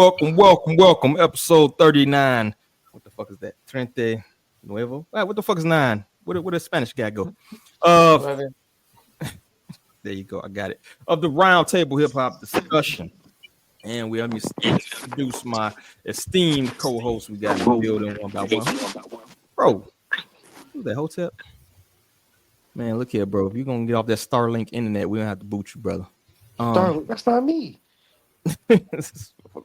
Welcome. Episode 39. What the fuck is that? Trente Nuevo? What the fuck is 9? Where the Spanish guy go? There you go. I got it. Of the Roundtable Hip Hop discussion. And we introduce my esteemed co-host. We got in the building one by one. Bro, who's that Hotel? Man, look here, bro. If you're going to get off that Starlink internet, we don't have to boot you, brother. Starlink, that's not me.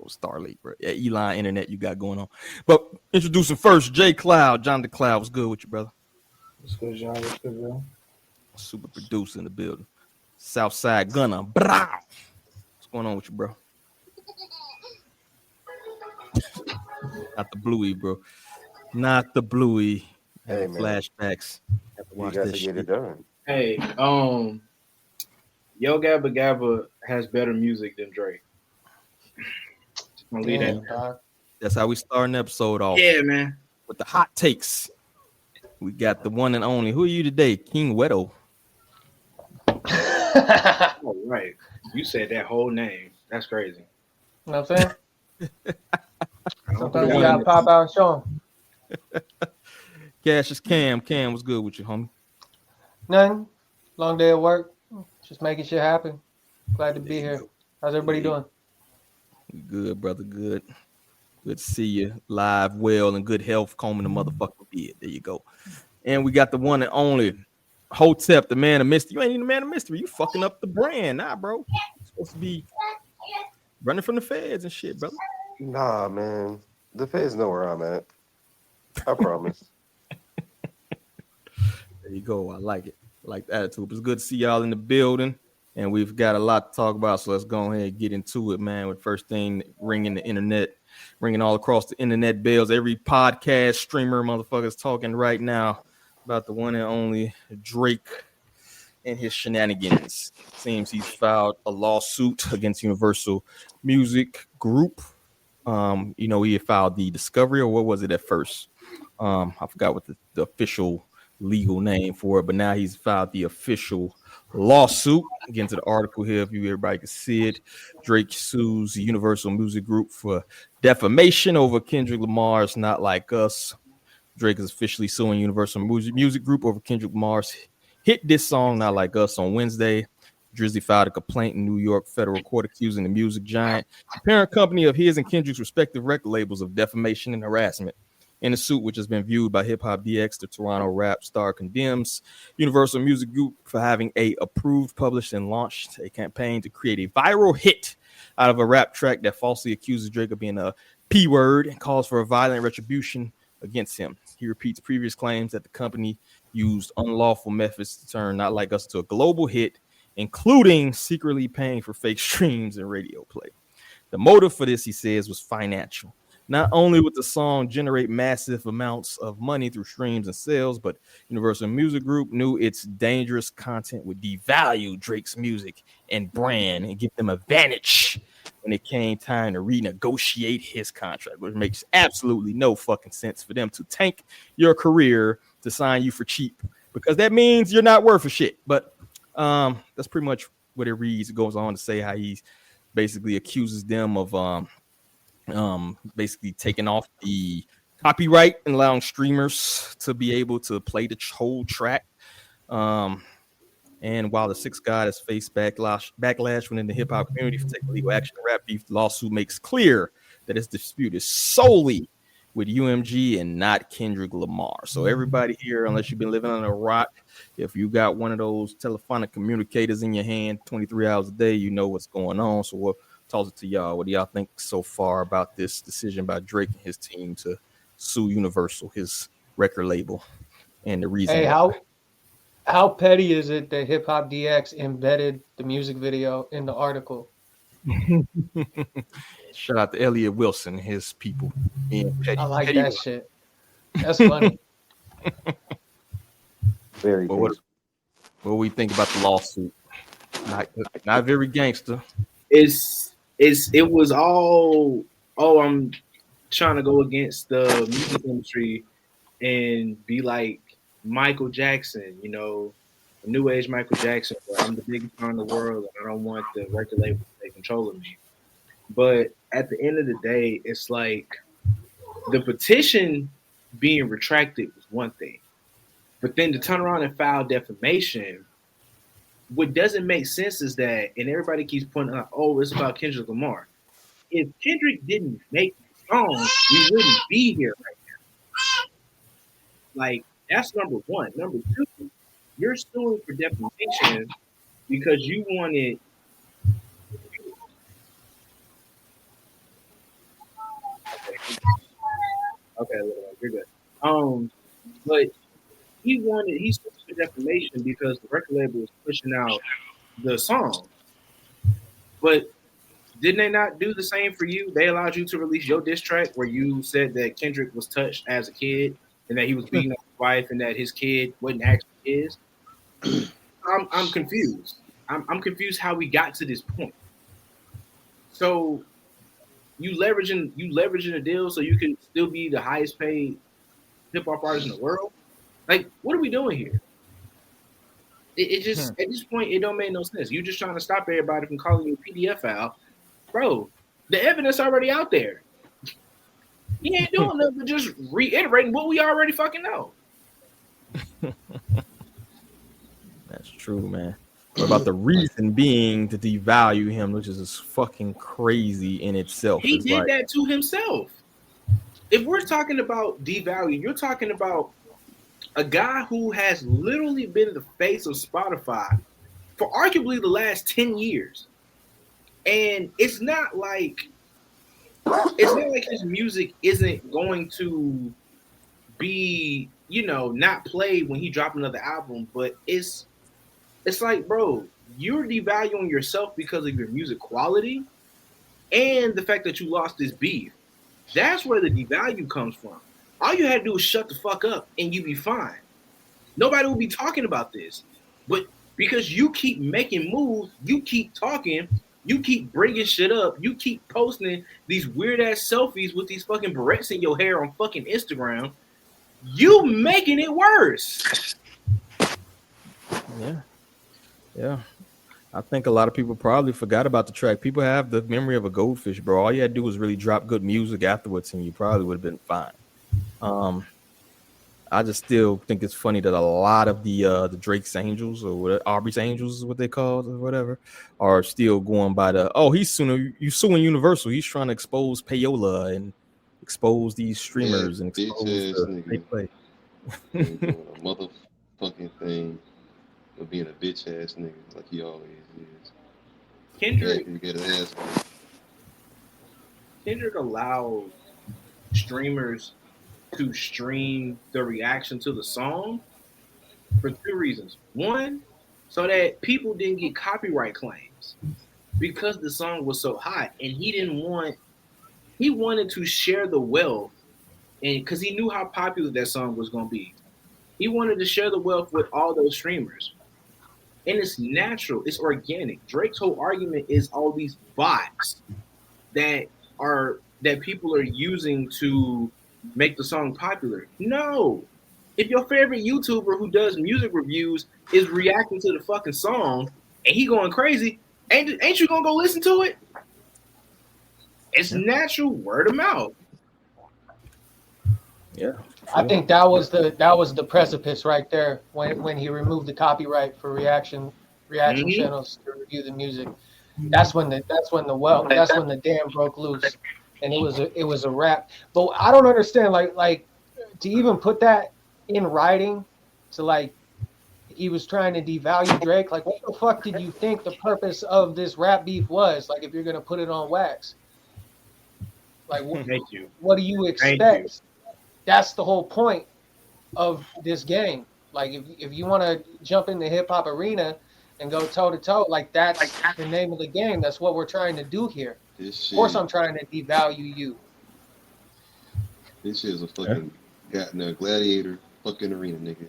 Starlink, bro. Yeah, Elon internet you got going on. But introducing first, J Cloud. John the Cloud, what's good with you, brother? What's good, John? What's good, bro? Super producer in the building. Southside Gunner. Blah. What's going on with you, bro? Not the Bluey, bro. Not the Bluey. Hey, man. Flashbacks. Have to watch you got that to shit. get it done. Hey, Yo Gabba Gabba has better music than Drake. I'm gonna leave that. That's how we start an episode off. Yeah, man. With the hot takes. We got the one and only. Who are you today? King Wedo. Oh, right. You said that whole name. That's crazy. You know what I'm saying? Sometimes you gotta pop out and show them. Cash is Cam. Cam, what's good with you, homie? Nothing. Long day at work. Just making shit happen. Glad to be here. How's everybody doing? Good, brother. Good. Good to see you live, well, and good health, combing the motherfucking beard. There you go. And we got the one and only Hotep, the man of mystery. You ain't even the man of mystery. You fucking up the brand. Nah, bro. You're supposed to be running from the feds and shit, brother. Nah, man. The feds know where I'm at. I promise. There you go. I like it. I like the attitude. It's good to see y'all in the building. And we've got a lot to talk about, so let's go ahead and get into it, man. With first thing, ringing the internet, ringing all across the internet bells. Every podcast streamer motherfucker's talking right now about the one and only Drake and his shenanigans. Seems he's filed a lawsuit against Universal Music Group. He had filed the discovery, or what was it at first? I forgot what the official legal name for it, but now he's filed the official lawsuit. Again, to the article here, if everybody can see it. Drake sues the Universal Music Group for defamation over Kendrick Lamar's "Not Like Us." Drake is officially suing Universal Music Group over Kendrick Lamar's hit diss song "Not Like Us" on Wednesday. Drizzy filed a complaint in New York federal court accusing the music giant, the parent company of his and Kendrick's respective record labels, of defamation and harassment. In the suit, which has been viewed by Hip Hop DX, the Toronto rap star condemns Universal Music Group for having approved, published, and launched a campaign to create a viral hit out of a rap track that falsely accuses Drake of being a P word and calls for a violent retribution against him. He repeats previous claims that the company used unlawful methods to turn "Not Like Us" to a global hit, including secretly paying for fake streams and radio play. The motive for this, he says, was financial. Not only would the song generate massive amounts of money through streams and sales, but Universal Music Group knew its dangerous content would devalue Drake's music and brand and give them advantage when it came time to renegotiate his contract, which makes absolutely no fucking sense for them to tank your career to sign you for cheap, because that means you're not worth a shit. But that's pretty much what it reads. It goes on to say how he basically accuses them of basically taking off the copyright and allowing streamers to be able to play the whole track. And while the Six God has faced backlash within the hip hop community for taking legal action in rap beef, the lawsuit makes clear that his dispute is solely with UMG and not Kendrick Lamar. So everybody here, unless you've been living on a rock, if you got one of those telephonic communicators in your hand 23 hours a day, you know what's going on. So we'll toss it to y'all. What do y'all think so far about this decision by Drake and his team to sue Universal, his record label, and the reason? Hey, how petty is it that Hip Hop DX embedded the music video in the article? Shout out to Elliot Wilson and his people. I like that shit. That's funny. Very what do we think about the lawsuit? Not very gangster. It was all, I'm trying to go against the music industry and be like Michael Jackson, a new age Michael Jackson, where I'm the biggest star in the world and I don't want the record label to take control of me. But at the end of the day, it's like the petition being retracted was one thing, but then to turn around and file defamation, what doesn't make sense is that, and everybody keeps pointing out, oh, it's about Kendrick Lamar. If Kendrick didn't make the song, we wouldn't be here right now. Like, that's number one. Number two, you're suing for defamation because you wanted. Okay, you're good. But he's sued for defamation because the record label was pushing out the song. But didn't they not do the same for you? They allowed you to release your diss track where you said that Kendrick was touched as a kid and that he was beating up his wife and that his kid wasn't actually his. I'm confused. I'm confused how we got to this point. So you leveraging a deal so you can still be the highest paid hip hop artist in the world? Like, what are we doing here? It just at this point it don't make no sense. You're just trying to stop everybody from calling you a PDF out. Bro, the evidence already out there. He ain't doing nothing but just reiterating what we already fucking know. That's true, man. What about the reason being to devalue him, which is just fucking crazy in itself? He it's did like, that to himself. If we're talking about devalue, you're talking about a guy who has literally been the face of Spotify for arguably the last 10 years. And it's not like his music isn't going to be, not played when he dropped another album, but it's like, bro, you're devaluing yourself because of your music quality and the fact that you lost this beef. That's where the devalue comes from. All you had to do is shut the fuck up and you'd be fine. Nobody will be talking about this. But because you keep making moves, you keep talking, you keep bringing shit up, you keep posting these weird ass selfies with these fucking barrettes in your hair on fucking Instagram, you making it worse. Yeah. I think a lot of people probably forgot about the track. People have the memory of a goldfish, bro. All you had to do was really drop good music afterwards, and you probably would have been fine. I just still think it's funny that a lot of the Drake's Angels or what Aubrey's Angels is what they call it or whatever are still going by he's suing Universal. He's trying to expose payola and expose these streamers and expose they play. Doing a motherfucking thing of being a bitch ass nigga like he always is. Kendrick allowed streamers to stream the reaction to the song for two reasons. One, so that people didn't get copyright claims because the song was so hot, and he wanted to share the wealth, and because he knew how popular that song was going to be. He wanted to share the wealth with all those streamers. And it's natural, it's organic. Drake's whole argument is all these bots that people are using to make the song popular. No. If your favorite YouTuber who does music reviews is reacting to the fucking song and he going crazy, ain't you gonna go listen to it? It's natural word of mouth. Yeah. I think that was the precipice right there when he removed the copyright for reaction channels to review the music. That's when the dam broke loose, and it was a wrap. But I don't understand like to even put that in writing, to like he was trying to devalue Drake. Like, what the fuck did you think the purpose of this rap beef was? Like, if you're gonna put it on wax, like what do you expect? That's the whole point of this game. Like, if you want to jump in the hip hop arena and go toe to toe, like that's the name of the game. That's what we're trying to do here. Of course, I'm trying to devalue you. This shit is a fucking goddamn gladiator fucking arena, nigga.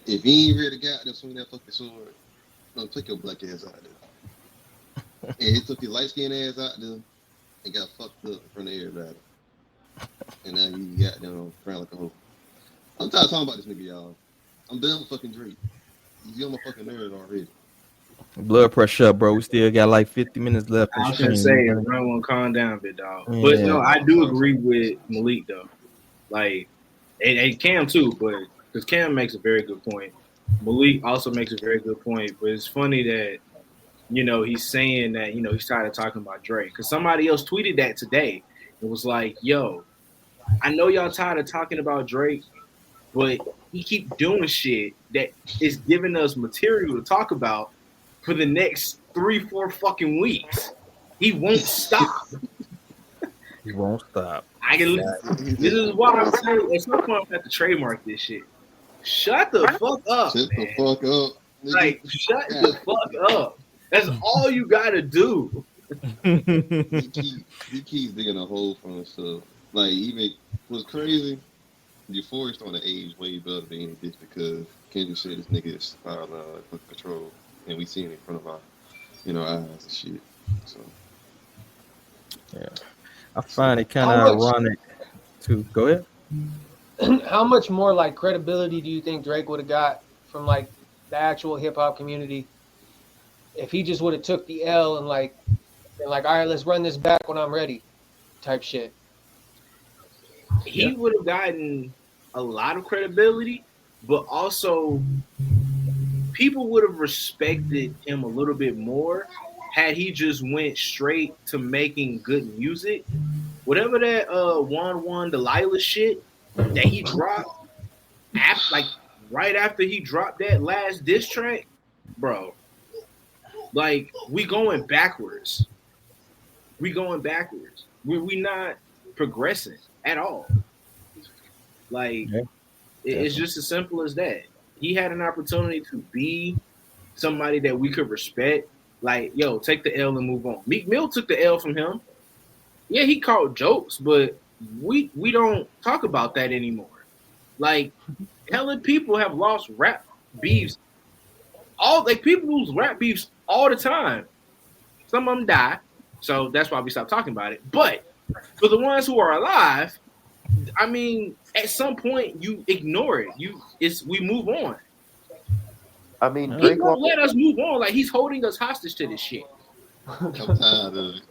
If you ain't ready to goddamn swing that fucking sword, don't take your black ass out there. And he took his light skinned ass out there and got fucked up in front of everybody. And now you got them crying like a hoe. I'm tired of talking about this nigga, y'all. I'm done with fucking Drake. He's on my fucking nerves already. Blood pressure up, bro. We still got like 50 minutes left in I was gonna stream. say, run one, calm down, bit dog. But Yeah. no, I do agree with Malik though. Like, and Cam too, but because Cam makes a very good point. Malik also makes a very good point. But it's funny that he's saying that he started talking about Drake because somebody else tweeted that today. It was like, yo, I know y'all tired of talking about Drake, but he keep doing shit that is giving us material to talk about for the next 3-4 fucking weeks. He won't stop. He won't stop. This is why I'm saying at some point I'm gonna have to trademark this shit. Shut the fuck up. Shut man. the fuck up. Nigga. Like, shut the fuck up. That's all you gotta do. He keeps digging a hole for himself. Like, even what's crazy, Euphoria starting to age way better than this because Kendrick said this nigga is spiraling out of control, and we seen it in front of our, eyes and shit. So, yeah, I find it kind of ironic to go ahead. How much more like credibility do you think Drake would have got from like the actual hip hop community if he just would have took the L and like, all right, let's run this back when I'm ready, type shit? He would have gotten a lot of credibility, but also people would have respected him a little bit more had he just went straight to making good music. Whatever that Juan Delilah shit that he dropped, right after he dropped that last diss track, bro. Like, we going backwards. We not progressing at all. Like, it's just as simple as that. He had an opportunity to be somebody that we could respect. Like, yo, take the L and move on. Meek Mill took the L from him. Yeah, he called jokes, but we don't talk about that anymore. Like, hella people have lost rap beefs. People lose rap beefs all the time. Some of them die, so that's why we stopped talking about it. But for the ones who are alive, I mean, at some point you ignore it. We move on. I mean, He Drake won't let us move on. Like, he's holding us hostage to this shit. I'm tired of it.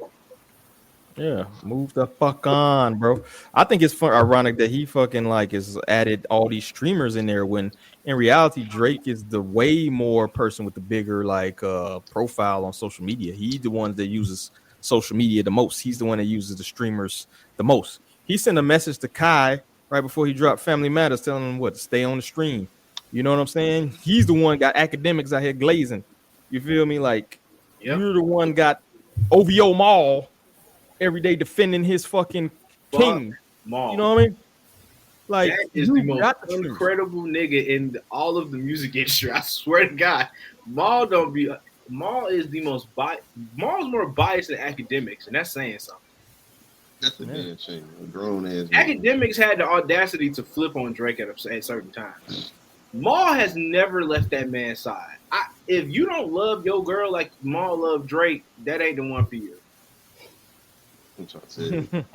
Yeah, move the fuck on, bro. I think it's ironic that he fucking like is added all these streamers in there when in reality Drake is the way more person with the bigger like profile on social media. He's the one that uses social media the most. He's the one that uses the streamers the most. He sent a message to Kai right before he dropped Family Matters telling him what to stay on the stream. You know what I'm saying? He's the one got Akademiks out here glazing. You feel me? Like you're the one got OVO Mall every day defending his fucking king. Mall. You know what I mean? Like, that is the most incredible nigga in all of the music industry. I swear to God, Maul is the most Maul's more biased than Akademiks, and that's saying something. That's a damn shame. A grown ass. Akademiks had the audacity to flip on Drake at certain times. Maul has never left that man's side. If you don't love your girl like Maul loved Drake, that ain't the one for you. I'm trying to say.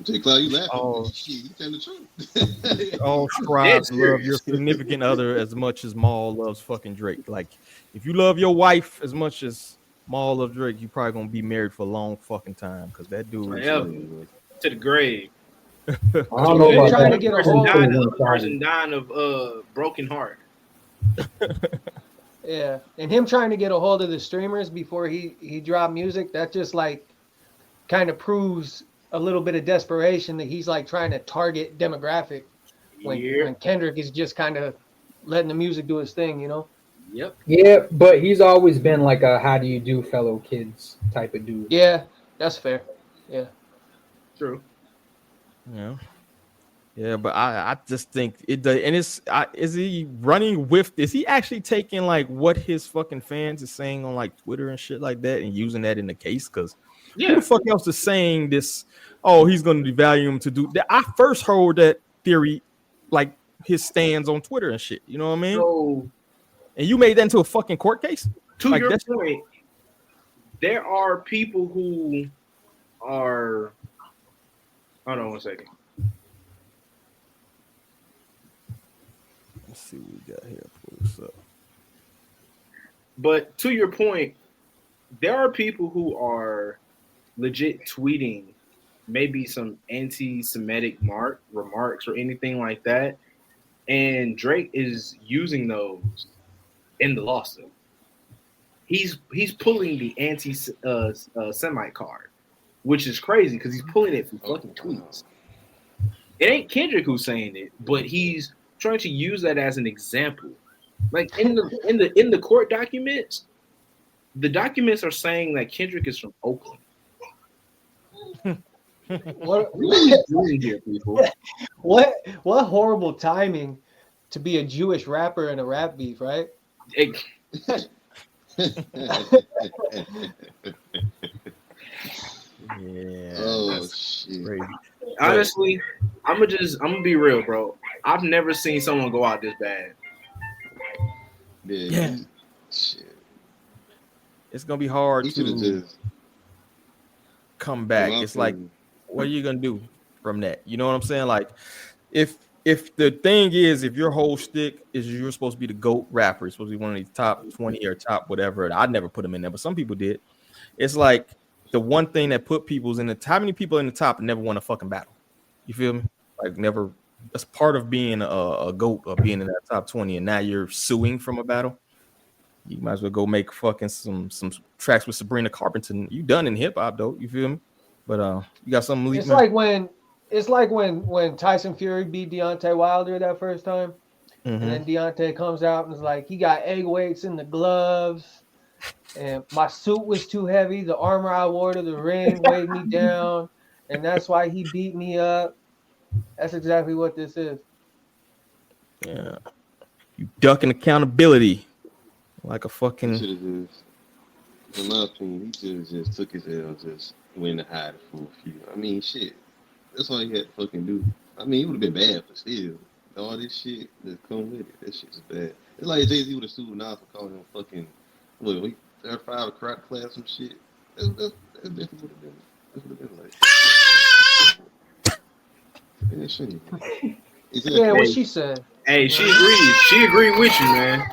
J. Cloud, you laughing? Oh, shit, you telling the truth. All scribes love your significant other as much as Maul loves fucking Drake. Like, if you love your wife as much as Maul loves Drake, you probably gonna be married for a long fucking time because that dude is to the grave. I don't know about trying that. to get a hold of a person dying of broken heart. Yeah, and him trying to get a hold of the streamers before he dropped music, that just like kind of proves a little bit of desperation that he's like trying to target demographic when Kendrick is just kind of letting the music do his thing, you know? Yep. Yeah, but he's always been like a how do you do fellow kids type of dude. Yeah, that's fair. Yeah. True. Yeah. Yeah, but I just think it does. And is he running with, is he actually taking like what his fucking fans is saying on like Twitter and shit like that and using that in the case? Because who the fuck else is saying this? Oh, he's going to devalue him to do that. I first heard that theory, like his stands on Twitter and shit. You know what I mean? So, and you made that into a fucking court case? To like your point, there are people who are. Hold on 1 second. Let's see what we got here. Pull this up. But to your point, there are people who are legit tweeting maybe some anti-Semitic remarks or anything like that, and Drake is using those in the lawsuit. He's pulling the anti-Semite card, which is crazy because he's pulling it from fucking tweets. It ain't Kendrick who's saying it, but he's trying to use that as an example. Like in the court documents, the documents are saying that Kendrick is from Oakland. What Here, people? what horrible timing to be a Jewish rapper in a rap beef, right? Yeah. Oh shit. Crazy. Honestly, I'm gonna be real, bro. I've never seen someone go out this bad. Yeah. Shit. It's gonna be hard He should have to just come back. It's like, what are you gonna do from that? You know what I'm saying? Like, if the thing is, if your whole shtick is you're supposed to be the GOAT rapper, you're supposed to be one of these top 20 or top whatever. I'd never put him in there, but some people did. It's like the one thing that put people's in the top. How many people in the top never won a fucking battle? You feel me? Like never. That's part of being a GOAT or being in that top 20, and now you're suing from a battle. You might as well go make fucking some tracks with Sabrina Carpenter. You done in hip hop though. You feel me? But you got something. It's like when Tyson Fury beat Deontay Wilder that first time, and then Deontay comes out and is like, he got egg weights in the gloves, and my suit was too heavy. The armor I wore to the ring weighed me down, and that's why he beat me up. That's exactly what this is. Yeah, you ducking accountability like a fucking. In my opinion, he should have just took his L, just went to hide for a few. I mean, shit. That's all he had to fucking do. I mean, it would have been bad, but still, all this shit that come with it, that shit's bad. It's like Jay-Z would have sued Nas for calling him fucking, what, we filed a crowd class some shit. That definitely would have been. That would have been like. Yeah, shit. Yeah, what she said. Hey, she agreed. She agreed with you, man.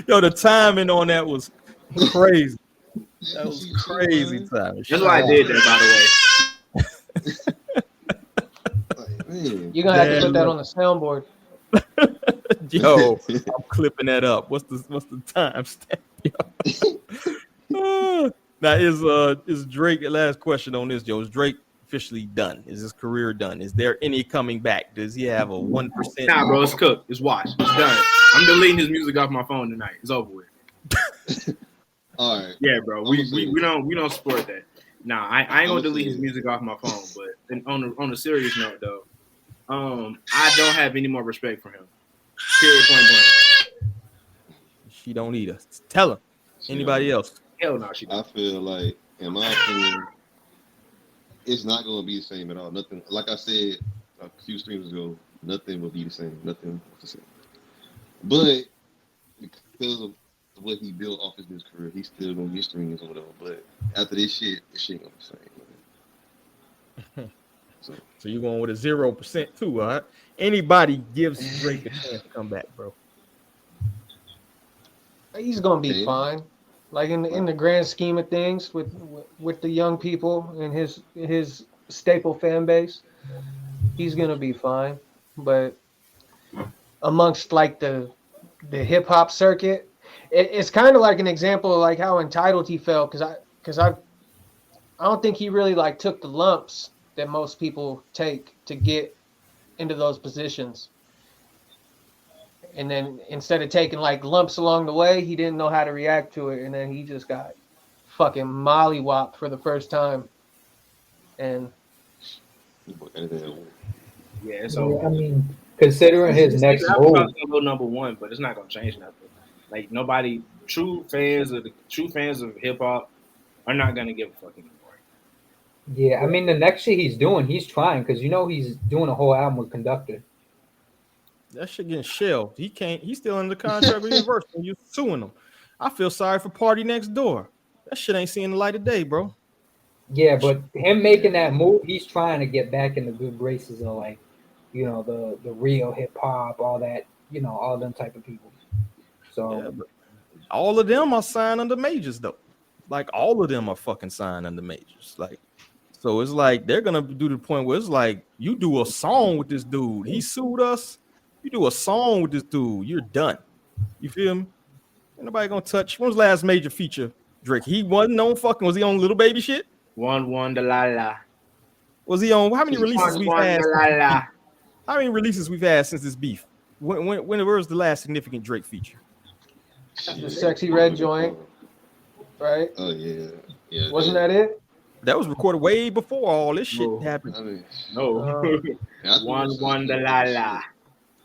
Yo, the timing on that was crazy. That was crazy timing. That's why I did that, by the way. You're gonna have to put that on the soundboard. Yo, I'm clipping that up. What's the time stamp? Now is Drake, last question on this, Joe. Is Drake officially done? Is his career done? Is there any coming back? Does he have a 1%? Nah, bro, it's cooked. It's washed. It's done. I'm deleting his music off my phone tonight. It's over with. All right. Yeah, bro. We don't support that. Nah, I ain't gonna delete his music off my phone. But on a serious note, though, I don't have any more respect for him. Period. Point blank. She don't need us. Tell her. Anybody else? Hell no, she don't. I feel like, in my opinion, it's not going to be the same at all. Nothing. Like I said a few streams ago, nothing will be the same. Nothing the same. But because of what he built off his music career, he's still going to get streams or whatever. But after this shit going to be the same. So you're going with a 0% too, all right? Anybody gives Drake a chance to come back, bro? He's gonna be fine. Like in the grand scheme of things, with the young people and his staple fan base, he's gonna be fine. But amongst like the hip hop circuit, it's kind of like an example of like how entitled he felt because I don't think he really like took the lumps that most people take to get into those positions. And then instead of taking like lumps along the way, he didn't know how to react to it. And then he just got fucking mollywopped for the first time. And yeah, so I mean, considering his next move, gonna go number one, but it's not gonna change nothing. Like nobody, true fans of hip hop are not gonna give a fuck anymore. yeah, I mean, the next shit he's doing, he's trying because he's doing a whole album with Conductor. That shit getting shelved. He can't. He's still under contract with Universal. And you suing him. I feel sorry for Party Next Door. That shit ain't seeing the light of day, bro. Yeah, but him making that move, he's trying to get back in the good graces of like, the real hip hop, all that, all them type of people. So Yeah, all of them are signed under majors though. Like all of them are fucking signed under majors. Like, so it's like they're gonna do the point where it's like you do a song with this dude. He sued us. You do a song with this dude, you're done. You feel me? Ain't nobody gonna touch. When was the last major feature Drake? He wasn't on fucking. Was he on Little Baby shit? One the la la. Was he on? How many releases we've had? La. How many releases we've had since this beef? When was the last significant Drake feature? The Sexy Red Joint, right? Oh yeah. Wasn't that it? That was recorded way before all this shit happened. I mean, No. One the la la.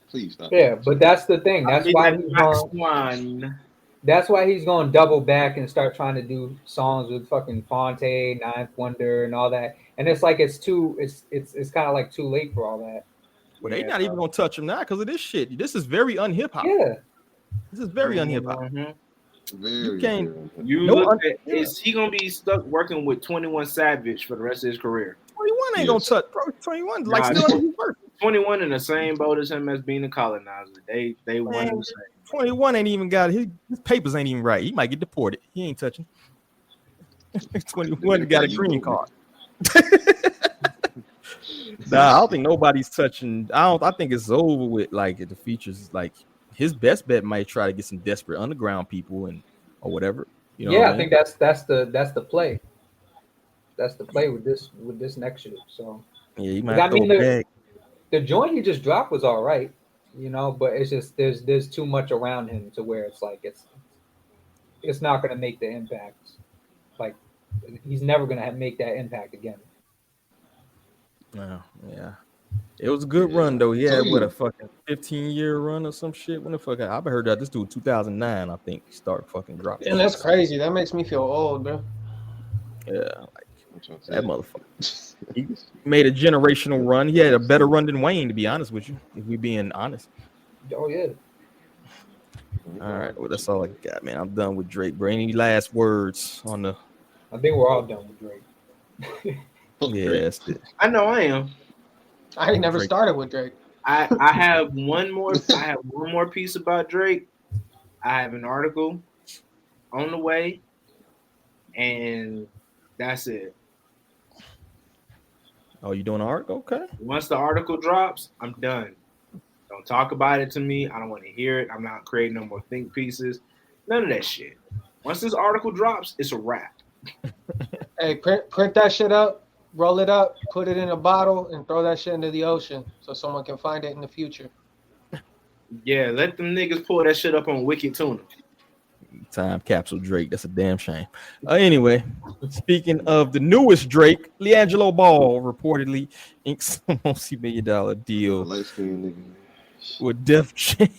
Please stop. Yeah, but that's the thing. That's why he's going. One. That's why he's going to double back and start trying to do songs with fucking Fonte, Ninth Wonder, and all that. And it's like it's kind of like too late for all that. Well, they not even gonna touch him now because of this shit. This is very unhip hop. Yeah, this is very unhip hop. Very, You can't. very You No, look at, is he gonna be stuck working with 21 Savage for the rest of his career? 21 ain't gonna touch, bro. 21 like Nah, still his work. 21 in the same boat as him as being a colonizer. They won the same. 21 ain't even got his papers ain't even right. He might get deported. He ain't touching. 21 got a green card. Nah, I don't think nobody's touching. I think it's over with. Like the features, like his best bet might try to get some desperate underground people and or whatever. You know yeah. what I think that's the play. That's the play with this next shit. So yeah, he might. I mean, throw back. the joint he just dropped was all right, you know, but it's just there's too much around him to where it's like it's not gonna make the impact. Like he's never gonna make that impact again. Oh, yeah. It was a good run though. He had what a fucking 15-year run or some shit. When the fuck I've heard that this dude 2009, I think, he started fucking dropping. And that's crazy. That makes me feel old, bro. Yeah, like that motherfucker. He made a generational run. He had a better run than Wayne, to be honest with you. If we being honest. Oh yeah. All right, well that's all I got, man. I'm done with Drake. Bro, any last words on the? I think we're all done with Drake. Yeah, that's it. I know I am. I ain't never started with Drake. I have one more. I have one more piece about Drake. I have an article on the way, and that's it. Oh, you doing art? Okay. Once the article drops, I'm done. Don't talk about it to me. I don't want to hear it. I'm not creating no more think pieces. None of that shit. Once this article drops, it's a wrap. Hey, print that shit up, roll it up, put it in a bottle, and throw that shit into the ocean so someone can find it in the future. Yeah, let them niggas pull that shit up on Wicked Tuna. Time capsule Drake. That's a damn shame. Anyway, speaking of the newest Drake, LiAngelo Ball reportedly inks a multi-million-dollar deal with Def Jam.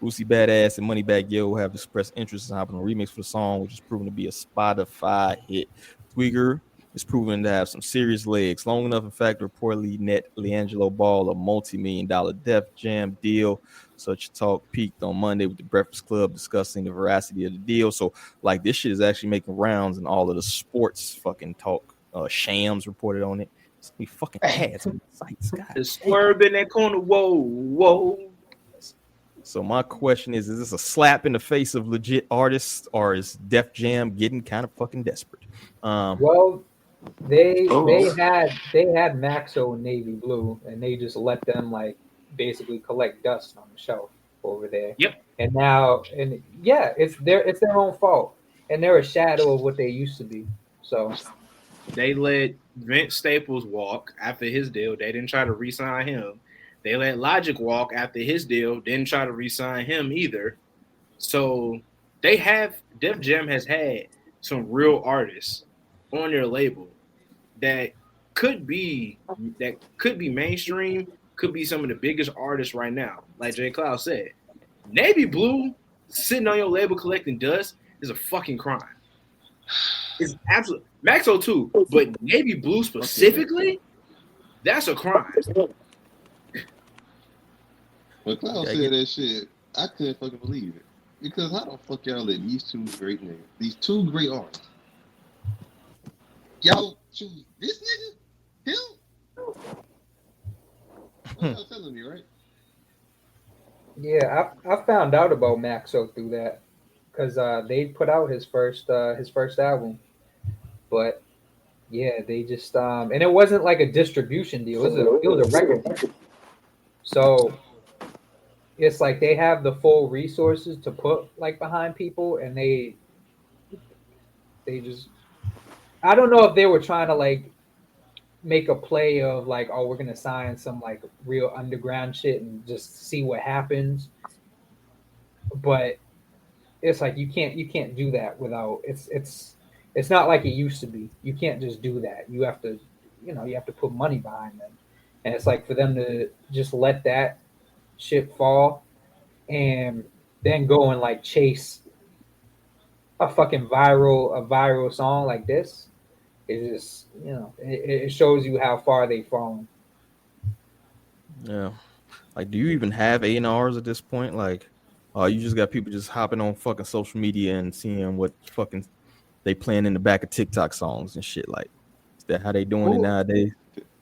Boosie Badass and Moneybagg Yo have expressed interest in hopping on a remix for the song, which is proven to be a Spotify hit. Tweaker is proven to have some serious legs. Long enough, in fact, to reportedly net LiAngelo Ball a multi-million-dollar Def Jam deal. Such talk peaked on Monday with the Breakfast Club discussing the veracity of the deal. So, like, this shit is actually making rounds in all of the sports fucking talk. Shams reported on it. It's be fucking ads on the sites. The swerve in that corner. Whoa. So my question is this a slap in the face of legit artists, or is Def Jam getting kind of fucking desperate? Well, they had Maxo and Navy Blue, and they just let them like basically collect dust on the shelf over there. Yep. And now, it's their own fault, and they're a shadow of what they used to be. So they let Vince Staples walk after his deal. They didn't try to re-sign him. They let Logic walk after his deal. Didn't try to re-sign him either. So Def Jam has had some real artists on their label that could be mainstream, could be some of the biggest artists right now. Like J. Cloud said, Navy Blue sitting on your label collecting dust is a fucking crime. It's absolute. Maxo too, but Navy Blue specifically, that's a crime. When Cloud said that shit, I couldn't fucking believe it. Because how the fuck y'all let these two great niggas, these two great artists, y'all choose this nigga? Him? What y'all telling me, right? yeah, I found out about Maxo through that. because they put out his first album, but yeah, they just and it wasn't like a distribution deal. It was a record deal. So it's like they have the full resources to put like behind people, and they just, I don't know if they were trying to like make a play of like, oh, we're gonna sign some like real underground shit and just see what happens. But it's like you can't do that without it's not like it used to be. You can't just do that. You have to put money behind them. And it's like for them to just let that shit fall and then go and like chase a fucking viral song like this, it just, it shows you how far they've fallen. Yeah. Like, do you even have A&Rs at this point? Like, you just got people just hopping on fucking social media and seeing what fucking they playing in the back of TikTok songs and shit. Like, is that how they doing it nowadays?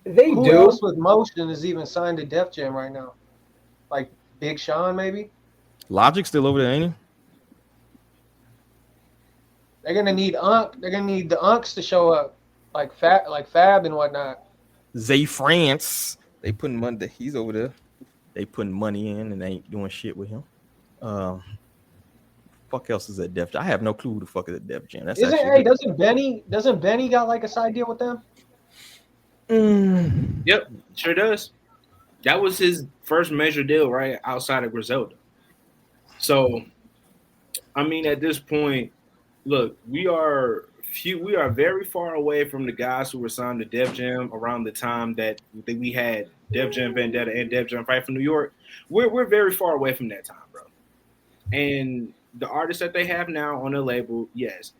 They Who do. else with Motion is even signed to Def Jam right now? Like Big Sean, maybe? Logic still over there, ain't he? They're gonna need They're gonna need the Unks to show up, like Fab and whatnot. Zay France, they putting money. He's over there. They putting money in and they ain't doing shit with him. Fuck else is at Def Jam? I have no clue who the fuck is at Def Jam. That's doesn't Benny got like a side deal with them? Yep, sure does. That was his first major deal, right outside of Griselda. So, I mean, at this point, look, we are very far away from the guys who were signed to Def Jam around the time that we had Def Jam Vendetta and Def Jam Fight for New York. We're very far away from that time, bro. And the artists that they have now on their label, yes.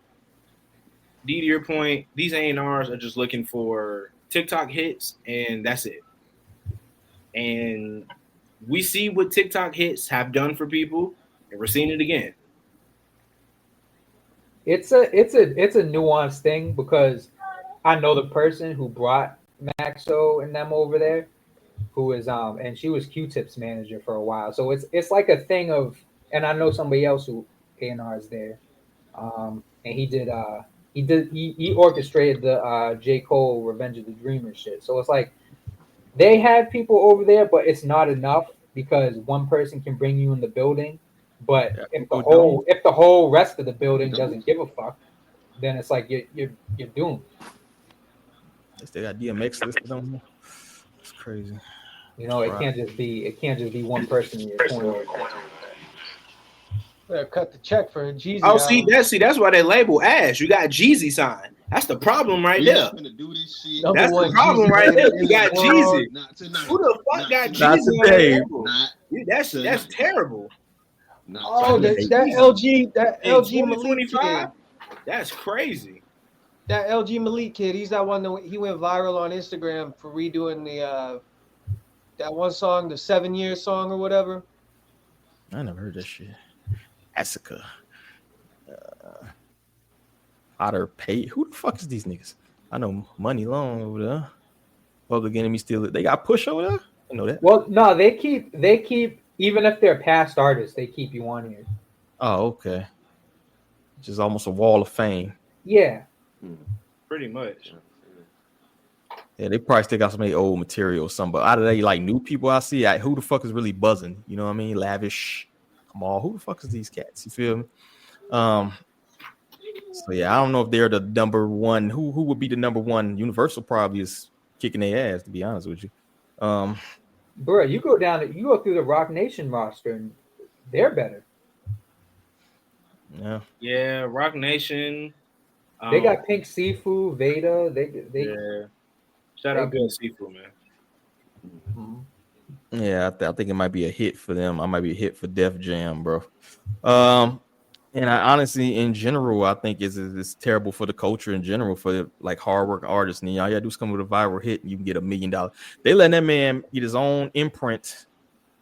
D, to your point, these A&Rs are just looking for TikTok hits, and that's it. And we see what TikTok hits have done for people, and we're seeing it again. It's a nuanced thing because I know the person who brought Maxo and them over there, who is and she was Q-Tip's manager for a while. So it's like a thing of, and I know somebody else who A&R is there, and he orchestrated the J. Cole Revenge of the Dreamers shit. So it's like they have people over there, but it's not enough because one person can bring you in the building. But if the whole rest of the building doesn't give a fuck, then it's like you're doomed. They got DMX listed on there. It's crazy. It can't just be one person in your corner. Better cut the check for a Jeezy. Oh, that's why they label Ash. You got Jeezy signed. That's the problem right there. That's the problem right there. You got Jeezy. Who the fuck got Jeezy on the label? That's terrible. that LG Malik kid. That's crazy. That LG Malik kid, he's that one that he went viral on Instagram for redoing the that one song, the 7 Year song or whatever. I never heard that shit. Asuka. Otter Pay. Who the fuck is these niggas? I know Money Long over there. Public Enemy still. They got Push over there. I know that. Well, no, they keep even if they're past artists, they keep you on here. Oh, okay. Just almost a wall of fame. Yeah. Pretty much. Yeah, they probably still got some old material or something. But out of they like new people I see, who the fuck is really buzzing? You know what I mean? Lavish. Come on, who the fuck is these cats? You feel me? So yeah, I don't know if they're the number one. Who would be the number one? Universal probably is kicking their ass, to be honest with you. Bro, you go through the Rock Nation roster and they're better. Yeah, Rock Nation. They got Pink Sifu, Veda. They shout out Good Sifu, man. Mm-hmm. Yeah, I think it might be a hit for them. I might be a hit for Def Jam, bro. And I honestly, in general, I think it's terrible for the culture in general, for like hard work artists. And all you gotta do is come with a viral hit and you can get $1 million. They let that man get his own imprint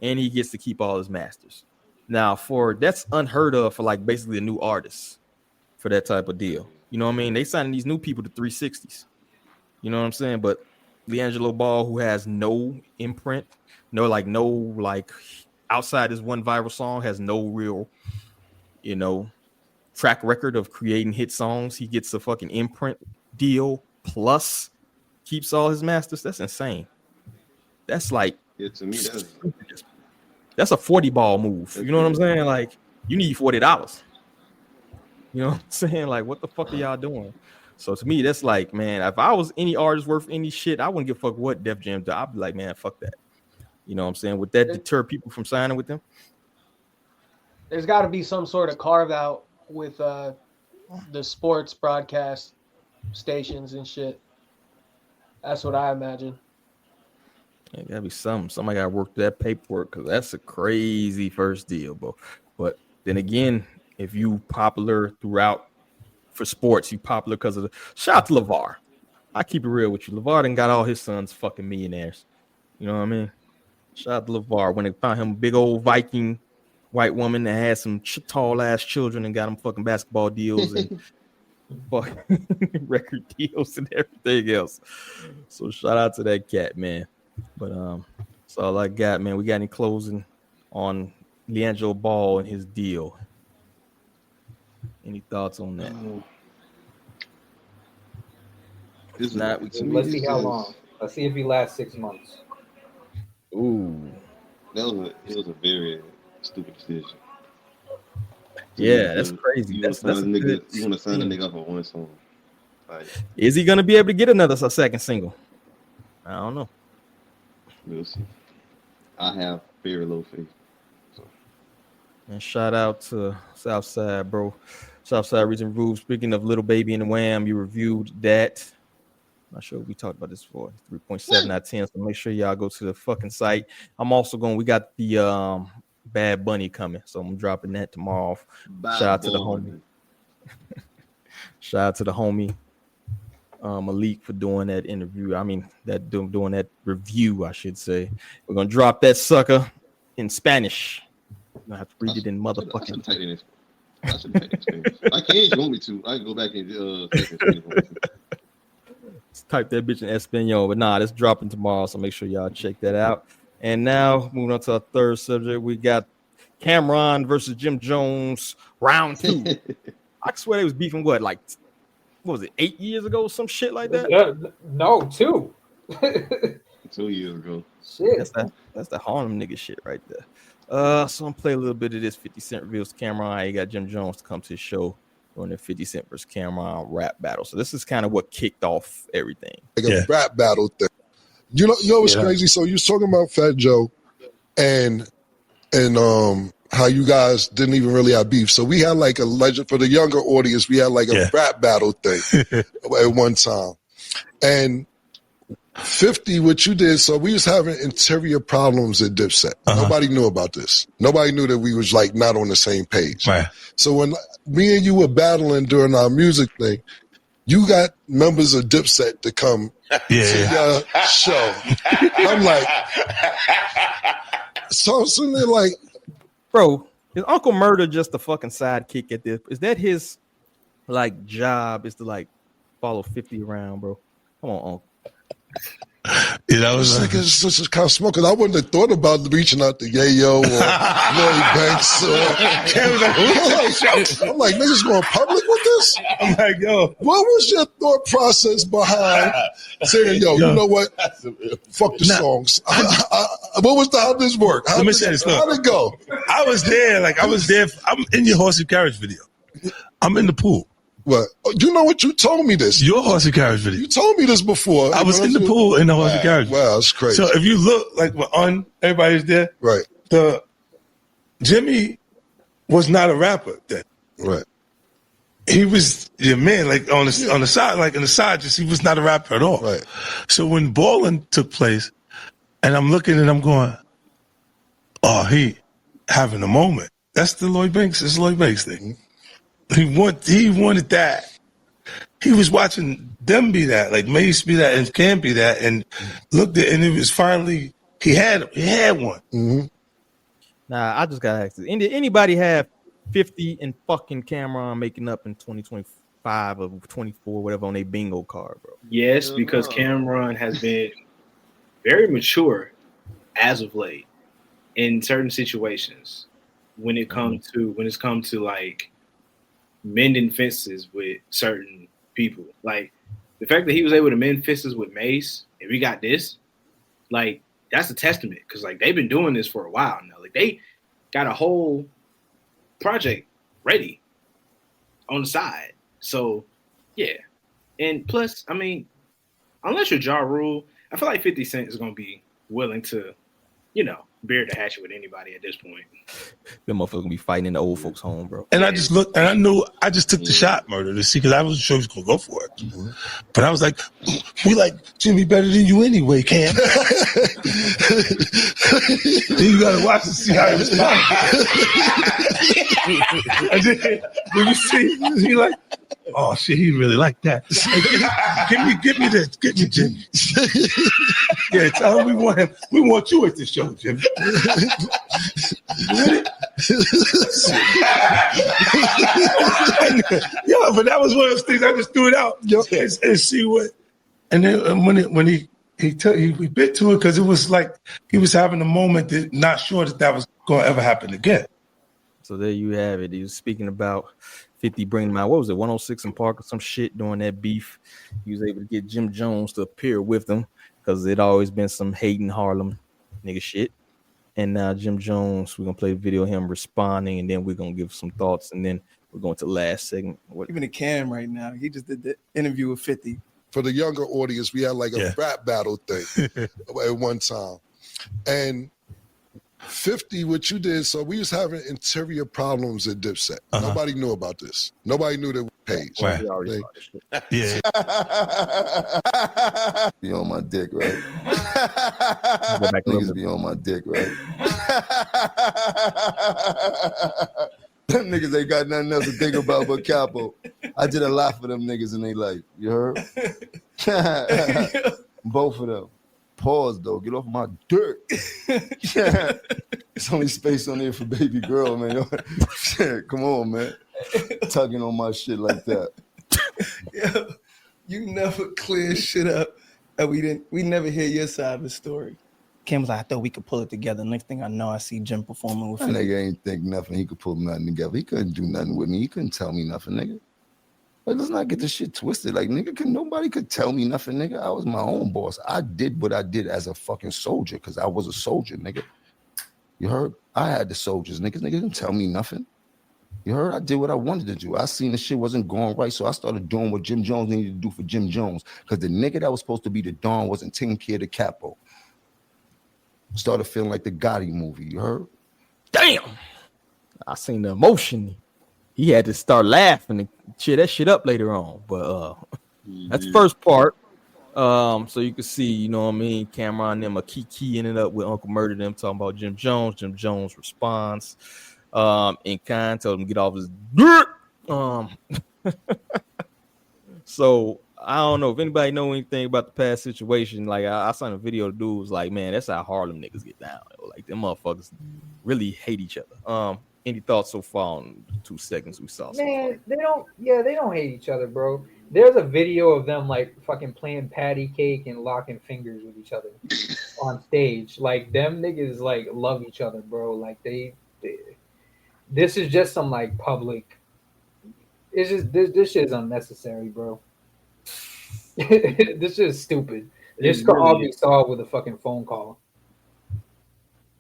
and he gets to keep all his masters. Now, that's unheard of for like basically a new artist for that type of deal. You know what I mean? They signing these new people to 360s. You know what I'm saying? But LiAngelo Ball, who has no imprint, no outside this one viral song, has no real, track record of creating hit songs. He gets a fucking imprint deal plus keeps all his masters. That's insane. That's like, to me, that's a 40 ball move. You know what I'm saying? Like, you need $40. You know what I'm saying? Like, what the fuck are y'all doing? So to me, that's like, man, if I was any artist worth any shit, I wouldn't give a fuck what Def Jam do. I'd be like, man, fuck that. You know what I'm saying? Would that deter people from signing with them? There's got to be some sort of carve out with the sports broadcast stations and shit. That's what I imagine. It gotta be somebody gotta work that paperwork, because that's a crazy first deal, bro. But then again, if you popular throughout for sports, you popular because of the shout out to LeVar. I keep it real with you. LeVar done got all his sons fucking millionaires. You know what I mean? Shout out to LeVar when they found him a big old Viking white woman that had some tall ass children and got him fucking basketball deals and record deals and everything else. So shout out to that cat, man. But that's all I got, man. We got any closing on LiAngelo Ball and his deal? Any thoughts on that? Let's see how long. Let's see if he lasts 6 months. Ooh, it was a very stupid decision. Yeah, that's crazy. You want to sign a nigga up on one song? Like, is he gonna be able to get a second single? I don't know. We'll see. I have very low faith. So. And shout out to Southside, bro. Southside Region Rube. Speaking of Little Baby and the Wham, you reviewed that. I'm not sure we talked about this before. 3.7 out of 10. So make sure y'all go to the fucking site. I'm also we got the Bad Bunny coming, so I'm dropping that tomorrow. Shout out to the homie. Shout out to the homie Malik for doing that interview. I mean, that doing that review, I should say. We're gonna drop that sucker in Spanish. I'm gonna have to read it in motherfucking. I can if you want me to. I can go back and type that bitch in Espanol. But nah, it's dropping tomorrow, so make sure y'all check that out. And now moving on to our third subject, we got Camron versus Jim Jones, round 2. I swear they was beefing what was it, 8 years ago, some shit like that? No, 2. 2 years ago. Shit. That's the Harlem nigga shit right there. So I'm play a little bit of this 50 Cent reveals Camron. You got Jim Jones to come to his show during the 50 Cent versus Camron rap battle. So this is kind of what kicked off everything. Like a rap battle thing. You know what's crazy? So you was talking about Fat Joe and how you guys didn't even really have beef. So we had like a legend for the younger audience. We had like a rap battle thing at one time. And 50, what you did, so we was having interior problems at Dipset. Nobody knew about this. Nobody knew that we was like not on the same page. Right. So when me and you were battling during our music thing, you got members of Dipset to come to your show. I'm like, so I'm sitting there like, bro, is Uncle Murder just a fucking sidekick at this? Is that his like job? Is to like follow 50 around, bro? Come on, Uncle. You know, it's like it's just kind of smoke. Cause I wouldn't have thought about reaching out to Yayo or Lloyd Banks. I'm like, niggas going public with this? I'm like, yo, what was your thought process behind saying, yo, you know what? Fuck the songs. How did this work? How'd it go? I was there. I'm in your horse and carriage video. I'm in the pool. What? You know what? You told me this. Your horse and carriage video. You told me this before. I was in the pool in the horse and carriage. Wow, that's crazy. So if you look like on everybody's there, right? Jimmy was not a rapper then, right? He was your man, like on the side, like in the side. Just he was not a rapper at all, right? So when balling took place, and I'm looking and I'm going, oh, he having a moment. That's the Lloyd Banks. It's Lloyd Banks thing. Mm-hmm. He wanted that. He was watching them be that, like Mace be that, and Cam be that, and looked at, and it was finally he had one. Mm-hmm. Nah, I just gotta ask this. Anybody have 50 and fucking Camron making up in 2025 or 24, whatever, on a bingo card, bro? Yes, because Camron has been very mature as of late in certain situations when it's come to like mending fences with certain people. Like the fact that he was able to mend fences with Mace, and we got this, like that's a testament because like they've been doing this for a while now. Like they got a whole project ready on the side. So yeah, and plus, I mean, unless you're Ja Rule, I feel like 50 Cent is gonna be willing to, bear the hatchet with anybody at this point. Them motherfuckers gonna be fighting in the old folks' home, bro. And I just looked, and I knew I just took the shot, Murder, to see, because I wasn't sure he was gonna go for it. Mm-hmm. But I was like, we like Jimmy better than you anyway, Cam. Then you gotta watch and see how he responds. And then you see, he like, oh shit, he really like that. Hey, give me this, get me Jimmy. Yeah, tell him we want him. We want you at the show, Jimmy. Yeah, but that was one of those things I just threw it out and see what. And then when he bit to it because it was like he was having a moment that not sure that was going to ever happen again. So there you have it. He was speaking about 50 bringing him out. What was it, 106 in Park or some shit during that beef? He was able to get Jim Jones to appear with him because it always been some hating Harlem nigga shit. And now Jim Jones, we're going to play a video of him responding, and then we're going to give some thoughts, and then we're going to the last segment. Even a Cam right now, he just did the interview with 50. For the younger audience, we had like a rap battle thing at one time. And 50, what you did, so we was having interior problems at Dipset. Nobody knew about this. Nobody knew that we paid. Right. Yeah. Be on my dick, right? Niggas be on my dick, right? Them niggas ain't got nothing else to think about but Capo. I did a lot for them niggas in their life. You heard? Both of them. Pause, though. Get off my dirt. It's only space on there for baby girl, man. Come on, man. Tugging on my shit like that. Yo, you never clear shit up. And we never hear your side of the story. Cam was like, I thought we could pull it together. Next thing I know, I see Jim performing with That him. nigga ain't think nothing. He could pull nothing together. He couldn't do nothing with me. He couldn't tell me nothing, nigga. But let's not get this shit twisted. Like, nigga, nobody could tell me nothing, nigga. I was my own boss. I did what I did as a fucking soldier because I was a soldier, nigga. You heard? I had the soldiers, niggas. Niggas didn't tell me nothing. You heard? I did what I wanted to do. I seen the shit wasn't going right, so I started doing what Jim Jones needed to do for Jim Jones because the nigga that was supposed to be the Don wasn't taking care of the capo. Started feeling like the Gotti movie. You heard? Damn. I seen the emotion. He had to start laughing and cheer that shit up later on. But that's the first part. So you can see, you know what I mean, Camron and them a key ended up with Uncle Murder them talking about Jim Jones. Jim Jones responds in kind, told him to get off his dirt. So I don't know if anybody know anything about the past situation. Like I saw a video, the dude was like, man, that's how Harlem niggas get down. Like them motherfuckers really hate each other. Any thoughts so far on the 2 seconds we saw? Man, they don't hate each other, bro. There's a video of them like fucking playing patty cake and locking fingers with each other on stage. Like them niggas like love each other, bro. Like they this is just some like public. It's just this shit is unnecessary, bro. This is stupid. This could all be solved with a fucking phone call.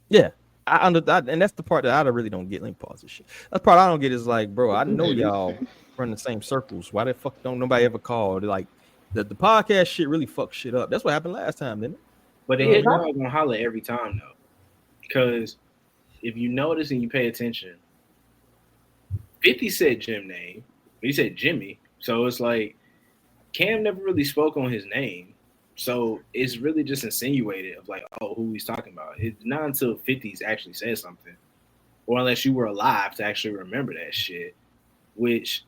Yeah. And that's the part that I really don't get. Let me pause this shit. That's the part I don't get is like, bro, I know y'all run the same circles. Why the fuck don't nobody ever call? Like the podcast shit really fucked shit up. That's what happened last time, didn't it? But they're not gonna holler every time though. Because if you notice and you pay attention, 50 said Jim name. He said Jimmy. So it's like Cam never really spoke on his name. So it's really just insinuated of like, oh, who he's talking about. It's not until 50's actually said something, or unless you were alive to actually remember that shit. Which,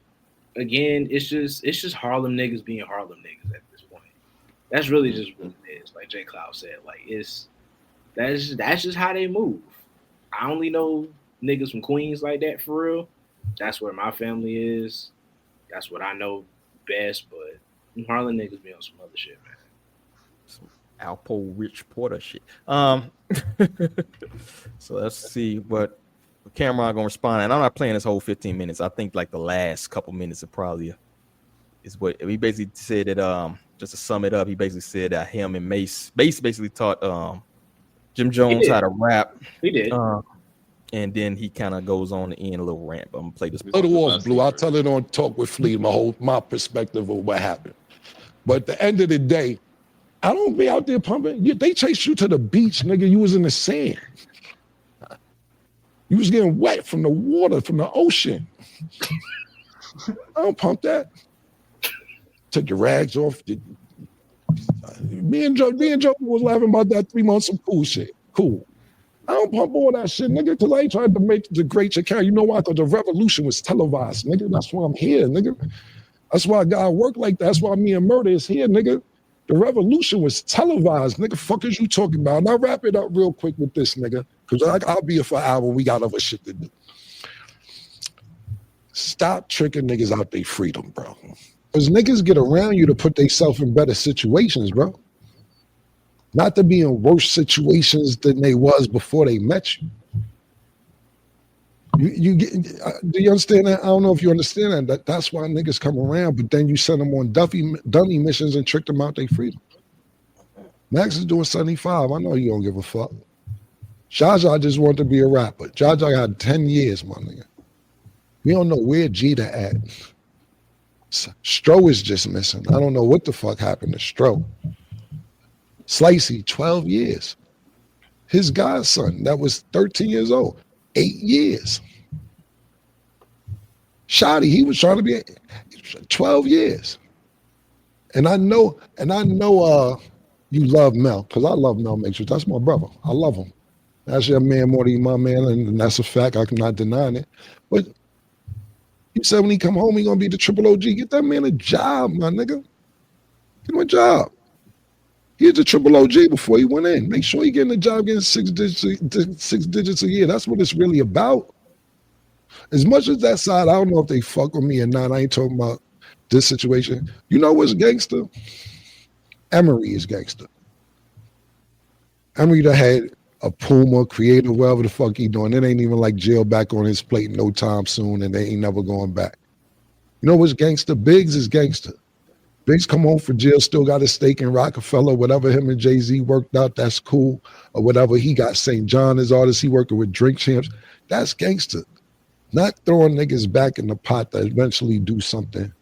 again, it's just Harlem niggas being Harlem niggas at this point. That's really just what it is. Like J. Cloud said, like that's just how they move. I only know niggas from Queens like that for real. That's where my family is. That's what I know best. But Harlem niggas be on some other shit, man. Some Alpo Rich Porter shit. So let's see what Camron gonna respond, and I'm not playing this whole 15 minutes. I think like the last couple minutes of probably is what he basically said that just to sum it up, he basically said that him and Mace basically taught Jim Jones how to rap. He did. And then he kind of goes on to end a little rant. But I'm gonna play this. Little off, Blue. I'll tell it on Talk with Flea, my perspective of what happened. But at the end of the day, I don't be out there pumping. They chased you to the beach, nigga. You was in the sand. You was getting wet from the water, from the ocean. I don't pump that. Took your rags off. Me and Joe was laughing about that 3 months of cool shit. Cool. I don't pump all that shit, nigga, because I ain't trying to make the great account. You know why? Because the revolution was televised, nigga. That's why I'm here, nigga. That's why I gotta work like that. That's why me and Murder is here, nigga. The revolution was televised, nigga. Fuck is you talking about? And I'll wrap it up real quick with this, nigga, because I'll be here for an hour. We got other shit to do. Stop tricking niggas out their freedom, bro. Because niggas get around you to put themselves in better situations, bro. Not to be in worse situations than they was before they met you. You get? Do you understand that? I don't know if you understand that. That's why niggas come around, but then you send them on dummy missions and trick them out their freedom. Max is doing 75. I know you don't give a fuck. Jaja just wanted to be a rapper. Jaja had 10 years, my nigga. We don't know where Jeter at. Stro is just missing. I don't know what the fuck happened to Stro. Slicey, 12 years. His godson, that was 13 years old, 8 years. Shotty, he was trying to be 12 years. And I know you love Mel, because I love Mel Matrix. That's my brother. I love him. That's your man more than my man, and that's a fact. I'm not denying it. But you said when he come home, he gonna be the triple OG. Get that man a job, my nigga. Get him a job. He's a triple OG before he went in. Make sure he getting a job, getting six digits a year. That's what it's really about. As much as that side, I don't know if they fuck with me or not. I ain't talking about this situation. You know what's gangster? Emery is gangster. Emery done had a Puma, creative, whatever the fuck he doing. It ain't even like jail back on his plate no time soon, and they ain't never going back. You know what's gangster? Biggs is gangster. Biggs come home for jail, still got a stake in Rockefeller, whatever him and Jay-Z worked out, that's cool. Or whatever, he got St. John as artist, he working with Drink Champs. That's gangster. Not throwing niggas back in the pot that eventually do something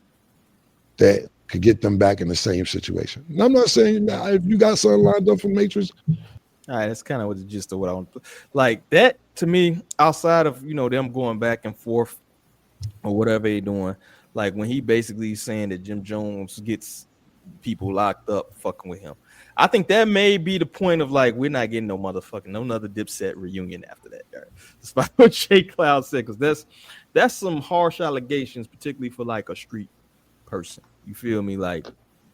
that could get them back in the same situation. And I'm not saying that if you got something lined up for Matrix. All right, that's kind of what the gist of what I want to like. That to me, outside of them going back and forth or whatever they doing, like when he basically saying that Jim Jones gets people locked up fucking with him. I think that may be the point of like we're not getting no another Dipset reunion after that. Right? Despite what Jay Cloud said, because that's some harsh allegations, particularly for like a street person. You feel me? Like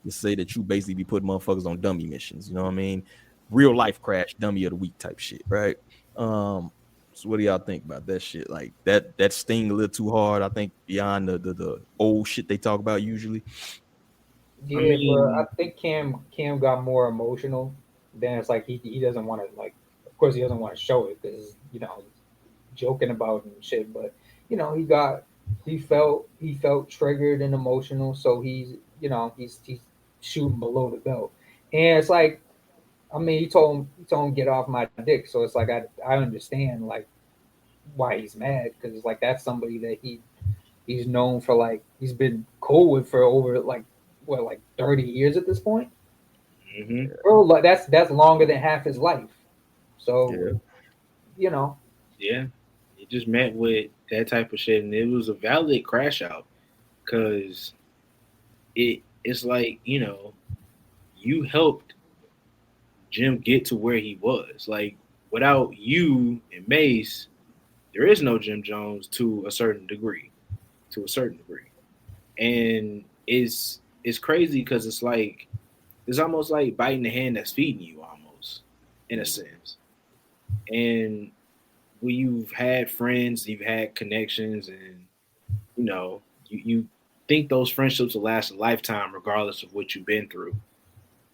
to say that you basically be putting motherfuckers on dummy missions. You know what I mean? Real life crash, dummy of the week type shit, right? So what do y'all think about that shit? Like that sting a little too hard, I think, beyond the old shit they talk about usually. Yeah, but I think Cam got more emotional. Then it's like he doesn't want to, like, of course he doesn't want to show it because joking about and shit. But he felt triggered and emotional, so he's shooting below the belt. And it's like, I mean, he told him get off my dick. So it's like I understand like why he's mad, because it's like that's somebody that he's known for, like he's been cool with for over like 30 years at this point. Mm-hmm. Bro, like that's longer than half his life. So yeah, he just met with that type of shit, and it was a valid crash out because it's like you helped Jim get to where he was. Like without you and Mace, there is no Jim Jones to a certain degree. And it's crazy because it's like it's almost like biting the hand that's feeding you, almost, in a sense. And when you've had friends, you've had connections, and you think those friendships will last a lifetime regardless of what you've been through.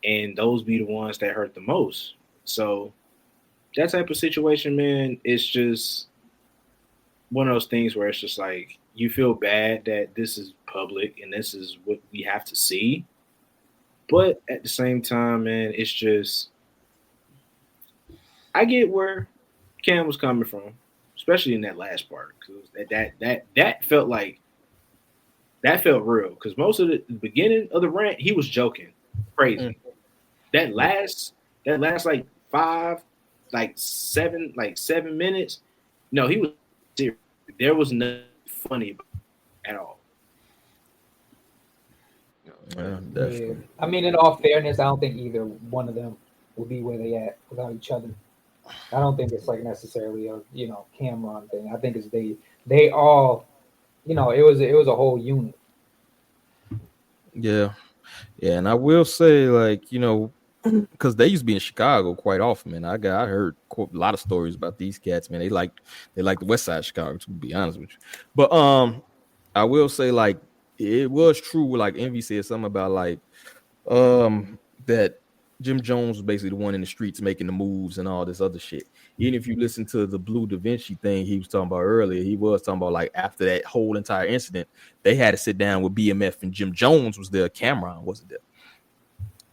And those be the ones that hurt the most. So that type of situation, man, it's just one of those things where it's just like you feel bad that this is public and this is what we have to see, but at the same time, man, it's just I get where Cam was coming from, especially in that last part, because that felt like that felt real. Because most of the beginning of the rant, he was joking, crazy. That last like 7 minutes, no, he was serious. There was nothing funny at all. Yeah. I mean, in all fairness, I don't think either one of them will be where they at without each other. I don't think it's like necessarily a Camron thing. I think it's they all, it was a whole unit. Yeah, and I will say, like, because they used to be in Chicago quite often, man. I heard a lot of stories about these cats, man. They like the West Side of Chicago, to be honest with you. But I will say, like, it was true. Like Envy said something about like that Jim Jones was basically the one in the streets making the moves and all this other shit. Even if you listen to the Blue Da Vinci thing he was talking about earlier, he was talking about like after that whole entire incident, they had to sit down with BMF and Jim Jones was there. Camron wasn't there.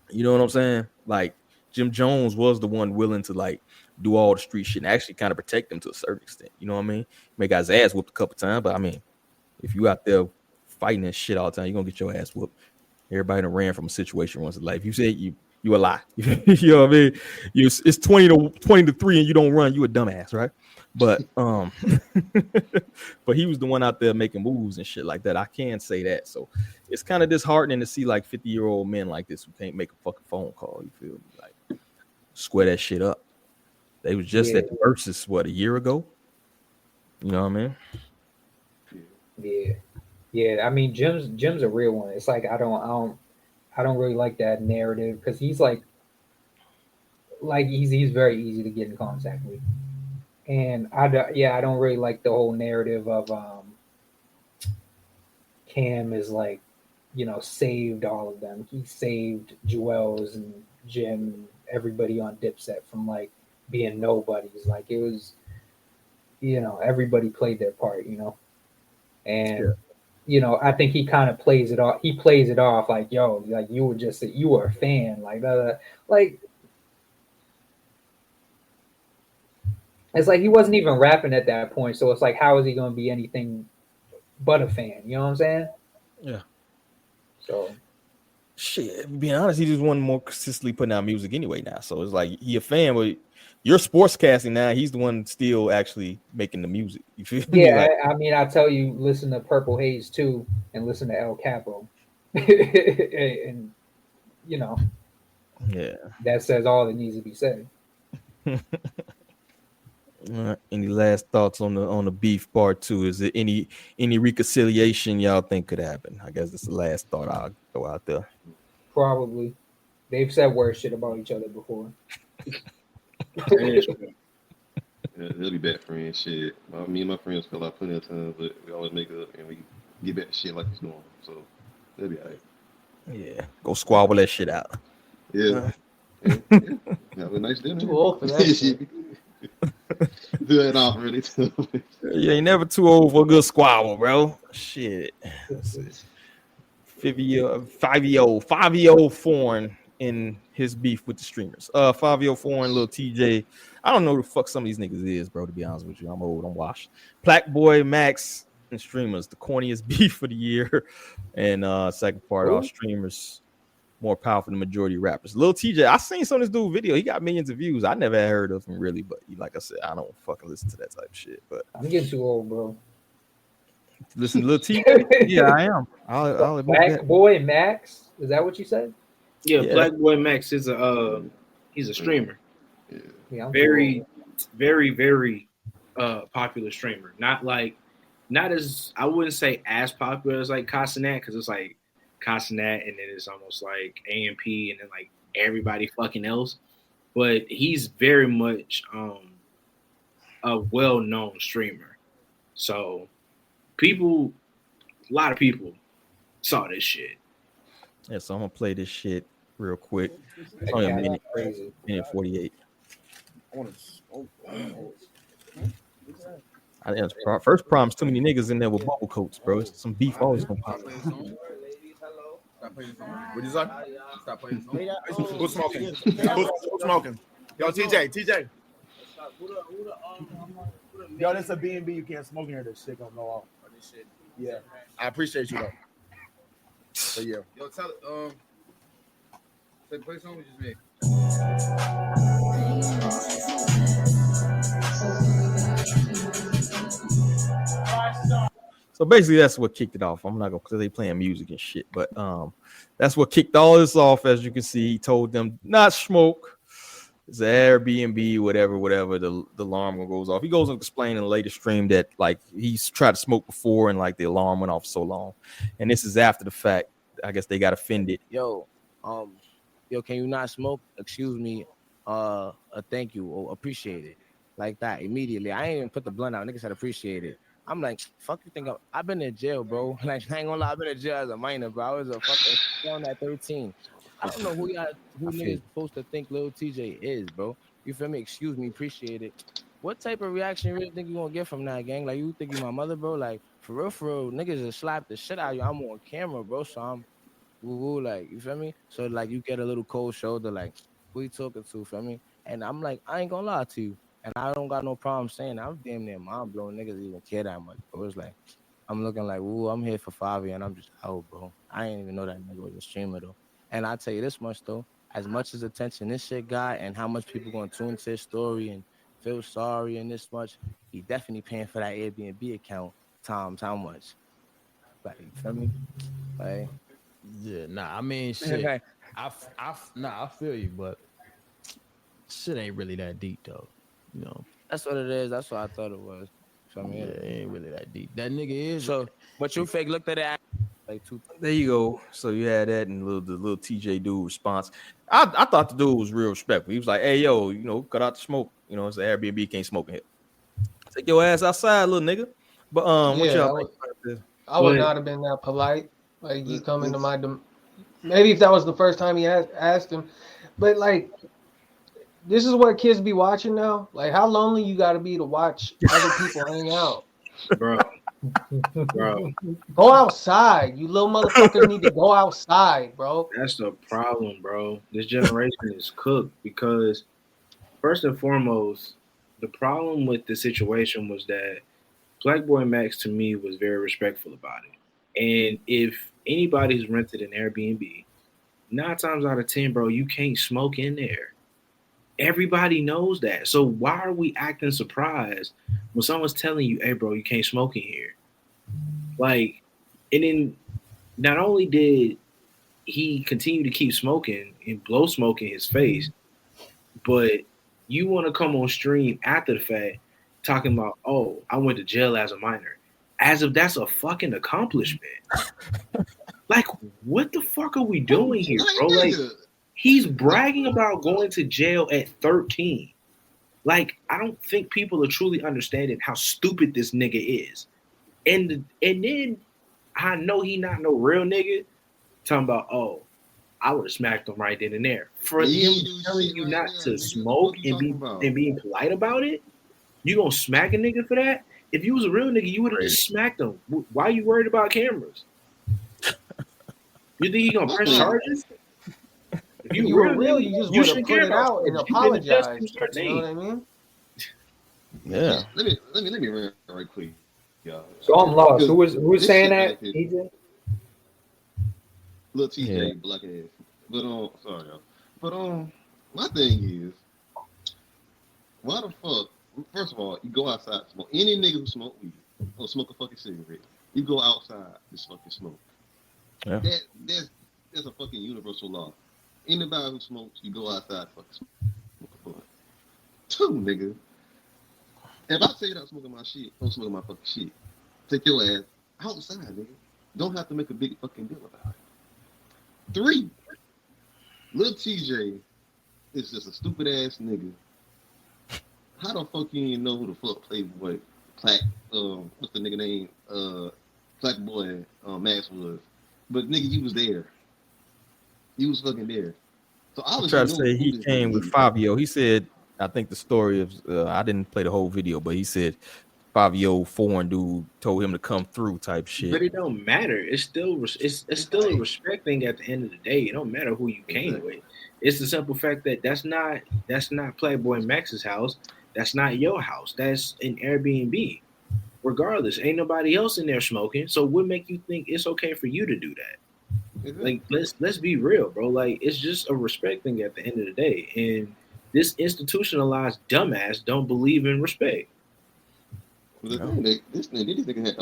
You know what I'm saying? Like Jim Jones was the one willing to like do all the street shit and actually kind of protect him to a certain extent. You know what I mean? Make his ass whooped a couple times, but I mean, if you out there fighting that shit all the time, you're gonna get your ass whooped. Everybody that ran from a situation once in life. You say you a lie. You know what I mean? It's 20 to 3 and you don't run, you a dumbass, right? But but he was the one out there making moves and shit like that. I can say that. So it's kind of disheartening to see like 50-year-old men like this who can't make a fucking phone call. You feel me? Like square that shit up. They was just at the Versus a year ago. You know what I mean? Yeah. I mean, Jim's a real one. It's like I don't really like that narrative because he's like he's very easy to get in contact with, and I don't really like the whole narrative of Cam is like saved all of them. He saved Joel's and Jim and everybody on Dipset from like being nobodies. Like it was, everybody played their part, and. Yeah. I think he kind of plays it off. He plays it off like, yo, like you were a fan, like it's like he wasn't even rapping at that point. So it's like, how is he going to be anything but a fan? You know what I'm saying? Yeah. So, shit. Being honest, he just wanted more consistently putting out music anyway now. So it's like he a fan, but you're sportscasting now. He's the one still actually making the music. You feel me? Yeah, like, I mean, I tell you, listen to Purple Haze too, and listen to El Capo, and yeah, that says all that needs to be said. Any last thoughts on the beef part 2? Is there any reconciliation y'all think could happen? I guess that's the last thought I'll throw out there. Probably, they've said worse shit about each other before. Yeah, they'll be back friends. Shit, me and my friends fell out plenty of times, but we always make up and we get back to shit like it's normal. So they'll be alright. Yeah, go squabble that shit out. Yeah. Have a nice dinner. Too old for that shit. Do that off really. You ain't never too old for a good squabble, bro. Shit. Fivio Foreign in his beef with the streamers. Fivio Foreign, LilTj. I don't know who the fuck some of these niggas is, bro, to be honest with you. I'm old, I'm washed. PlaqueboyMax and Streamers, the corniest beef for the year. And second part, all streamers more powerful than the majority of rappers. LilTj, I seen some of this dude video. He got millions of views. I never had heard of him really, but like I said, I don't fucking listen to that type of shit. But I'm getting too old, bro. Listen to LilTj? Yeah, I am. I'll admit that. PlaqueboyMax? Is that what you said? Yeah. PlaqueboyMax is he's a streamer. Yeah, very, very, very popular streamer. Not as, I wouldn't say as popular as like Casanat, because it's like Casanat and then it's almost like AMP and then like everybody fucking else. But he's very much a well-known streamer. So a lot of people saw this shit. Yeah, so I'm gonna play this shit real quick. It's only a minute 48. I think first problem's too many niggas in there with bubble coats, bro. It's some beef always gonna pop. What you say? Stop playing song. Who's smoking? Who's smoking? Yo, TJ. Yo, this a B&B. You can't smoke in here. This shit gonna go off. This shit. Yeah, I appreciate you though. So yeah. Yo, tell say play song with just me. So basically, that's what kicked it off. I'm not gonna because they playing music and shit, but that's what kicked all this off. As you can see, he told them not smoke. It's an Airbnb, whatever. The alarm goes off. He goes and explain in the latest stream that like he's tried to smoke before and like the alarm went off so long, and this is after the fact. I guess they got offended. Yo, can you not smoke? Excuse me. Thank you. Or appreciate it. Like that immediately. I ain't even put the blunt out. Niggas said appreciate it. I'm like, fuck you think I've been in jail, bro. Like, I ain't gonna lie, I've been in jail as a minor, bro. I was a fucking young at 13. I don't know who niggas supposed to think LilTj is, bro. You feel me? Excuse me, appreciate it. What type of reaction you really think you gonna get from that, gang? Like, you think you my mother, bro? Like, for real, niggas just slap the shit out of you. I'm on camera, bro, so I'm woo, like, you feel me? So, like, you get a little cold shoulder, like, who you talking to, feel me? And I'm like, I ain't gonna lie to you. And I don't got no problem saying that. I'm damn near mind blown. Niggas even care that much. But it's like, I'm looking like, ooh, I'm here for Fivio, and I'm just out, bro. I ain't even know that nigga was a streamer, though. And I'll tell you this much, though. As much as attention this shit got and how much people going to tune into his story and feel sorry and this much, he definitely paying for that Airbnb account times how much. Like, you feel me? Like, yeah, nah, I mean, shit. I feel you, but shit ain't really that deep, though. You know, that's what it is. That's what I thought it was. So, I mean, it ain't really that deep. That nigga is. So, but you fake looked at it like two. There you go. So you had that and the little TJ dude response. I thought the dude was real respectful. He was like, "Hey, yo, you know, cut out the smoke. You know, it's an Airbnb, can't smoke in here. Take your ass outside, little nigga." But what y'all think about this? I would not have been that polite. Like, you come into my maybe if that was the first time he asked him, but like. This is what kids be watching now. Like, how lonely you got to be to watch other people hang out, bro. Go outside. You little motherfuckers need to go outside, bro. That's the problem, bro. This generation is cooked because, first and foremost, the problem with the situation was that PlaqueboyMax to me was very respectful about it. And if anybody's rented an Airbnb, 9 times out of 10, bro, you can't smoke in there. Everybody knows that. So why are we acting surprised when someone's telling you, hey, bro, you can't smoke in here? Like, and then not only did he continue to keep smoking and blow smoke in his face, but you want to come on stream after the fact talking about, oh, I went to jail as a minor. As if that's a fucking accomplishment. Like, what the fuck are we doing here, bro? Like, he's bragging about going to jail at 13. Like, I don't think people are truly understanding how stupid this nigga is. And then I know he not no real nigga talking about, oh, I would have smacked him right then and there. For him telling you not to smoke and being polite about it, you gonna smack a nigga for that? If you was a real nigga, you would have just smacked him. Why are you worried about cameras? You think he gonna press charges? If you were real, you just would have put it out and apologized. You know what I mean? Yeah. Let me run right quick, y'all. So I'm lost. Who was saying that? TJ? LilTj, black ass. But sorry, y'all. But my thing is, why the fuck? First of all, you go outside to smoke. Any nigga who smoke weed or smoke a fucking cigarette, you go outside to fucking smoke. Yeah. That's a fucking universal law. Anybody who smokes, you go outside to fucking smoke. 2, nigga. If I say that I'm smoking my shit, I'm smoking my fucking shit. Take your ass outside, nigga. Don't have to make a big fucking deal about it. 3, LilTj is just a stupid ass nigga. How the fuck you even know who the fuck Playboy what's the nigga name? PlaqueboyMax was. But nigga, you was there. You was fucking there. So I was trying to say he came with Fivio. He said, I think the story of I didn't play the whole video, but he said Fivio Foreign dude told him to come through type shit. But it don't matter. It's still a respect thing at the end of the day. It don't matter who you came with. It's the simple fact that that's not PlaqueboyMax's house. That's not your house. That's an Airbnb. Regardless, ain't nobody else in there smoking. So what make you think it's okay for you to do that? Like let's be real, bro. Like it's just a respect thing at the end of the day. And this institutionalized dumbass don't believe in respect. Well, the thing that this nigga had,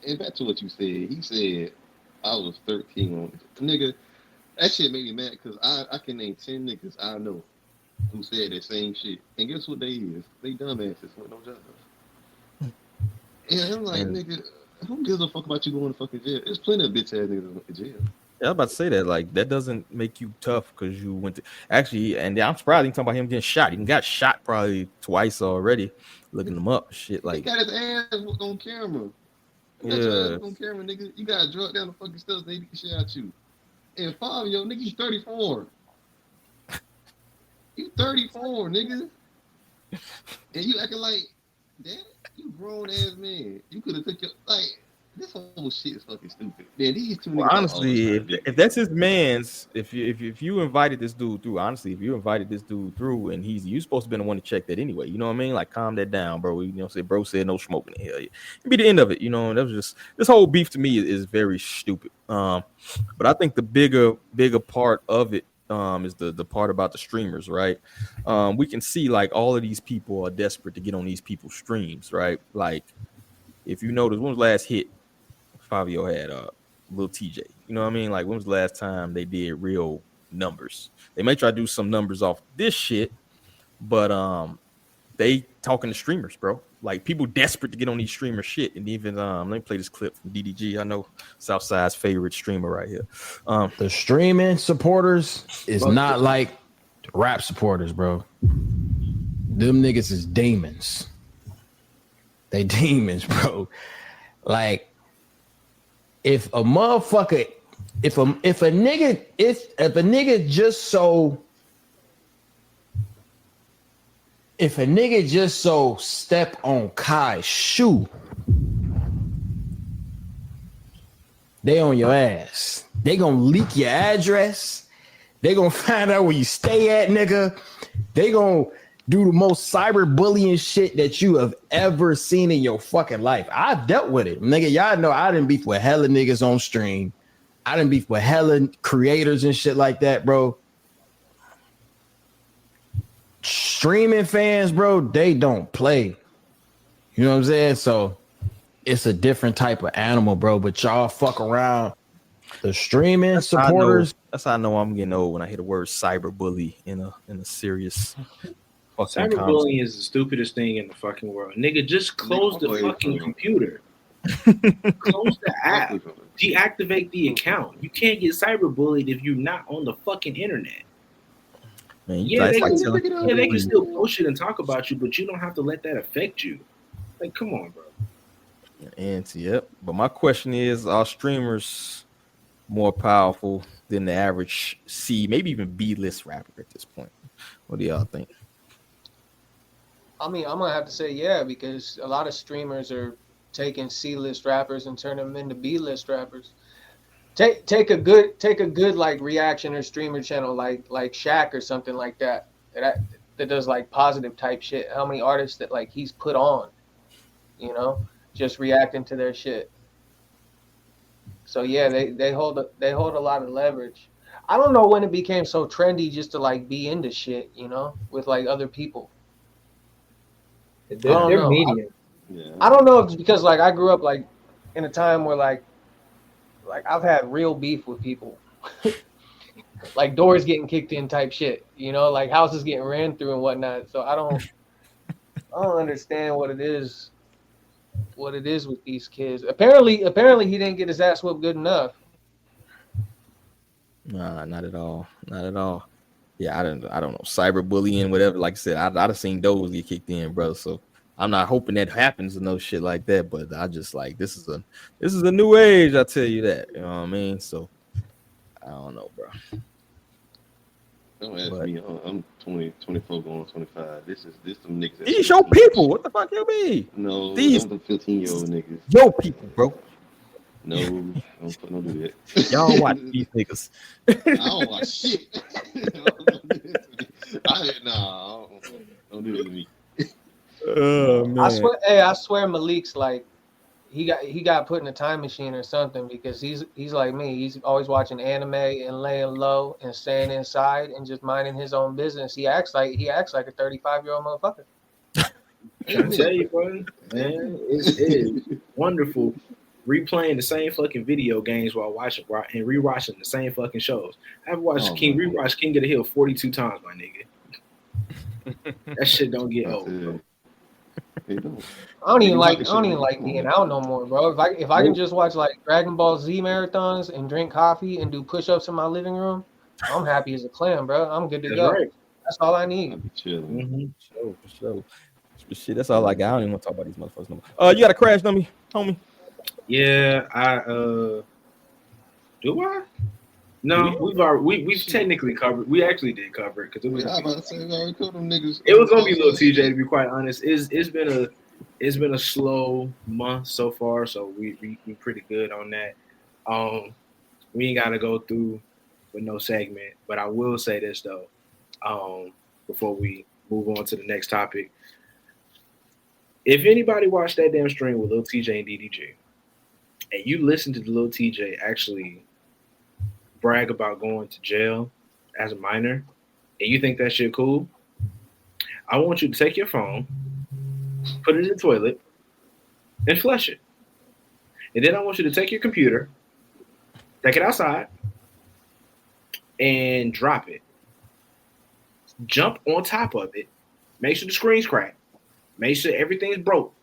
and back to what you said, he said I was 13 on it. Nigga, that shit made me mad because I can name 10 niggas I know who said that same shit. And guess what they is? They dumbasses with no job. And I'm like, nigga, who gives a fuck about you going to fucking jail? There's plenty of bitch ass niggas in jail. Yeah, I was about to say that. Like, that doesn't make you tough because you went to actually, and I'm surprised you talking about him getting shot. He got shot probably twice already. Looking him up, shit. Like, he got his ass on camera. Yeah, on camera, nigga. You got drugged down the fucking steps, they can shit at you. And Fivio, nigga, you 34. You 34, nigga. And you acting like, damn, you grown ass man. You could have took your like. This whole shit is fucking stupid. Man, these two niggas. Honestly, if that's his man's, if you invited this dude through, honestly, if you invited this dude through and you supposed to be the one to check that anyway. You know what I mean? Like, calm that down, bro. You know, say bro said no smoking in here. It'd be the end of it. You know, that was just this whole beef to me is very stupid. But I think the bigger part of it is the part about the streamers, right? We can see like all of these people are desperate to get on these people's streams, right? Like, if you notice, when was the last hit Fivio had LilTj? You know what I mean? Like, when was the last time they did real numbers? They may try to do some numbers off this shit, but they talking to streamers, bro. Like, people desperate to get on these streamer shit. And even let me play this clip from DDG. I know Southside's favorite streamer right here. The streaming supporters is not like rap supporters, bro. Them niggas is demons. They demons, bro. Like, if a motherfucker, if a nigga just so step on Kai's shoe, they on your ass. They gonna leak your address. They gonna find out where you stay at, nigga. They gonna do the most cyberbullying shit that you have ever seen in your fucking life. I've dealt with it. Nigga, y'all know I done beef with hella niggas on stream. I done beef with hella creators and shit like that, bro. Streaming fans, bro, they don't play. You know what I'm saying? So it's a different type of animal, bro. But y'all fuck around. The streaming supporters. That's how I know I'm getting old when I hear the word cyberbully in a serious. Cyberbullying is the stupidest thing in the fucking world. Nigga, just close the fucking computer. Close the app. Deactivate the account. You can't get cyberbullied if you're not on the fucking internet. Man, they can still post shit and talk about you, but you don't have to let that affect you. Like, come on, bro. Yep. But my question is, are streamers more powerful than the average C, maybe even B-list rapper at this point? What do y'all think? I mean, I'm gonna have to say yeah, because a lot of streamers are taking C-list rappers and turning them into B-list rappers. Take a good like reaction or streamer channel like Shaq or something like that does like positive type shit. How many artists that like he's put on, you know, just reacting to their shit. So yeah, they hold a lot of leverage. I don't know when it became so trendy just to like be into shit, you know, with like other people. They're media. I don't know if it's because like I grew up like in a time where like I've had real beef with people, like doors getting kicked in type shit, you know, like houses getting ran through and whatnot. So I don't understand what it is with these kids. Apparently he didn't get his ass whooped good enough. Nah, not at all. Yeah, I don't know. Cyberbullying, whatever. Like I said, I'd have seen those get kicked in, bro. So I'm not hoping that happens and no shit like that. But I just like this is a new age. I tell you that. You know what I mean? So I don't know, bro. Don't ask But me. I'm 20, 24 going on 25. This some niggas. that these shit your too people. much. What the fuck you mean? No, These them 15-year-old niggas. your people, bro. No, don't do that. Y'all watch these niggas. I don't watch shit. Don't do that to me. Oh man. I swear Malik's like he got put in a time machine or something, because he's like me. He's always watching anime and laying low and staying inside and just minding his own business. He acts like a 35-year-old motherfucker. Trying to tell you, bro, man, it is wonderful replaying the same fucking video games while watching and rewatching the same fucking shows. I've watched rewatched King of the Hill 42 times, my nigga. That shit don't get old, bro. I don't even like being out no more, bro. If I can just watch like Dragon Ball Z marathons and drink coffee and do push-ups in my living room, I'm happy as a clam, bro. I'm good to go. Right. That's all I need. I'll be chilling. For sure. Shit, that's all I got. I don't even want to talk about these motherfuckers no more. You got a crash dummy, homie? Yeah, do I? No, we've technically covered. We actually did cover it because it was. Yeah, I'm about to say, them niggas. It was gonna be LilTj, to be quite honest. It's been a slow month so far, so we pretty good on that. We ain't gotta go through with no segment, but I will say this though, before we move on to the next topic. If anybody watched that damn stream with LilTj and DDG, and you listen to the LilTj actually brag about going to jail as a minor, and you think that shit cool, I want you to take your phone, put it in the toilet, and flush it. And then I want you to take your computer, take it outside, and drop it. Jump on top of it. Make sure the screen's cracked. Make sure everything's broke.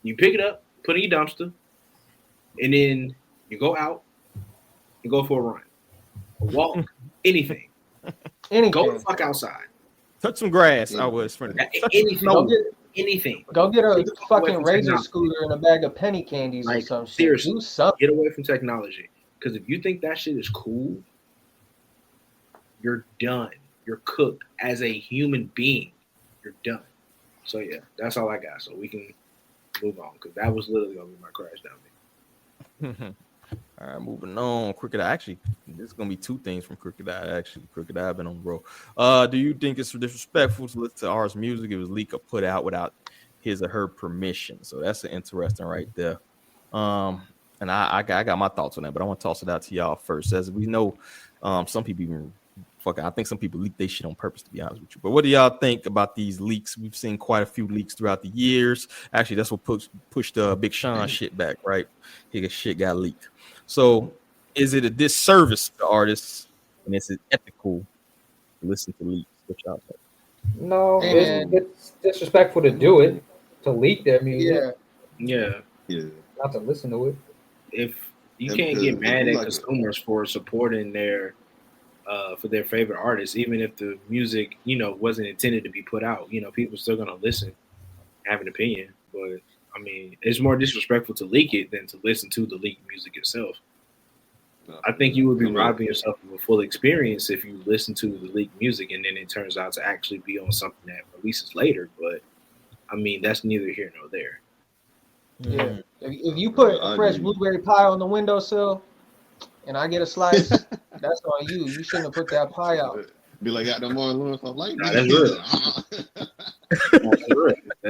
You pick it up, put it in your dumpster, and then you go out and go for a run. A walk, anything. Go the fuck outside. Touch some grass. I was friendly. Anything. Go get a fucking razor scooter and a bag of penny candies or some shit. Seriously, Do something. get away from technology. Because if you think that shit is cool, you're done. You're cooked as a human being. You're done. So yeah, that's all I got. So we can move on because that was literally gonna be my crash down. All right, moving on. Crooked Eye. Actually, this is gonna be two things from Crooked Eye. Actually, Crooked Eye been on, bro. Do you think it's disrespectful to listen to ours music? It was leaked or put out without his or her permission. So that's interesting right there. And I got my thoughts on that, but I want to toss it out to y'all first. As we know, some people even I think some people leak their shit on purpose, to be honest with you. But what do y'all think about these leaks? We've seen quite a few leaks throughout the years. Actually, that's what pushed Big Sean shit back, right? His shit got leaked. So is it a disservice to artists, and is it ethical to listen to leaks? What y'all think? No, it's disrespectful to do it, to leak their music. Yeah. Not to listen to it. If you can't get mad at consumers for supporting their for their favorite artists, even if the music, wasn't intended to be put out, people are still gonna listen, have an opinion. But I mean, it's more disrespectful to leak it than to listen to the leaked music itself. I think you would be robbing yourself of a full experience if you listen to the leaked music and then it turns out to actually be on something that releases later. But I mean, that's neither here nor there. Yeah. If you put a fresh blueberry pie on the windowsill and I get a slice, that's on you. You shouldn't have put that pie out. Be like, got no more Lawrence off like that's real.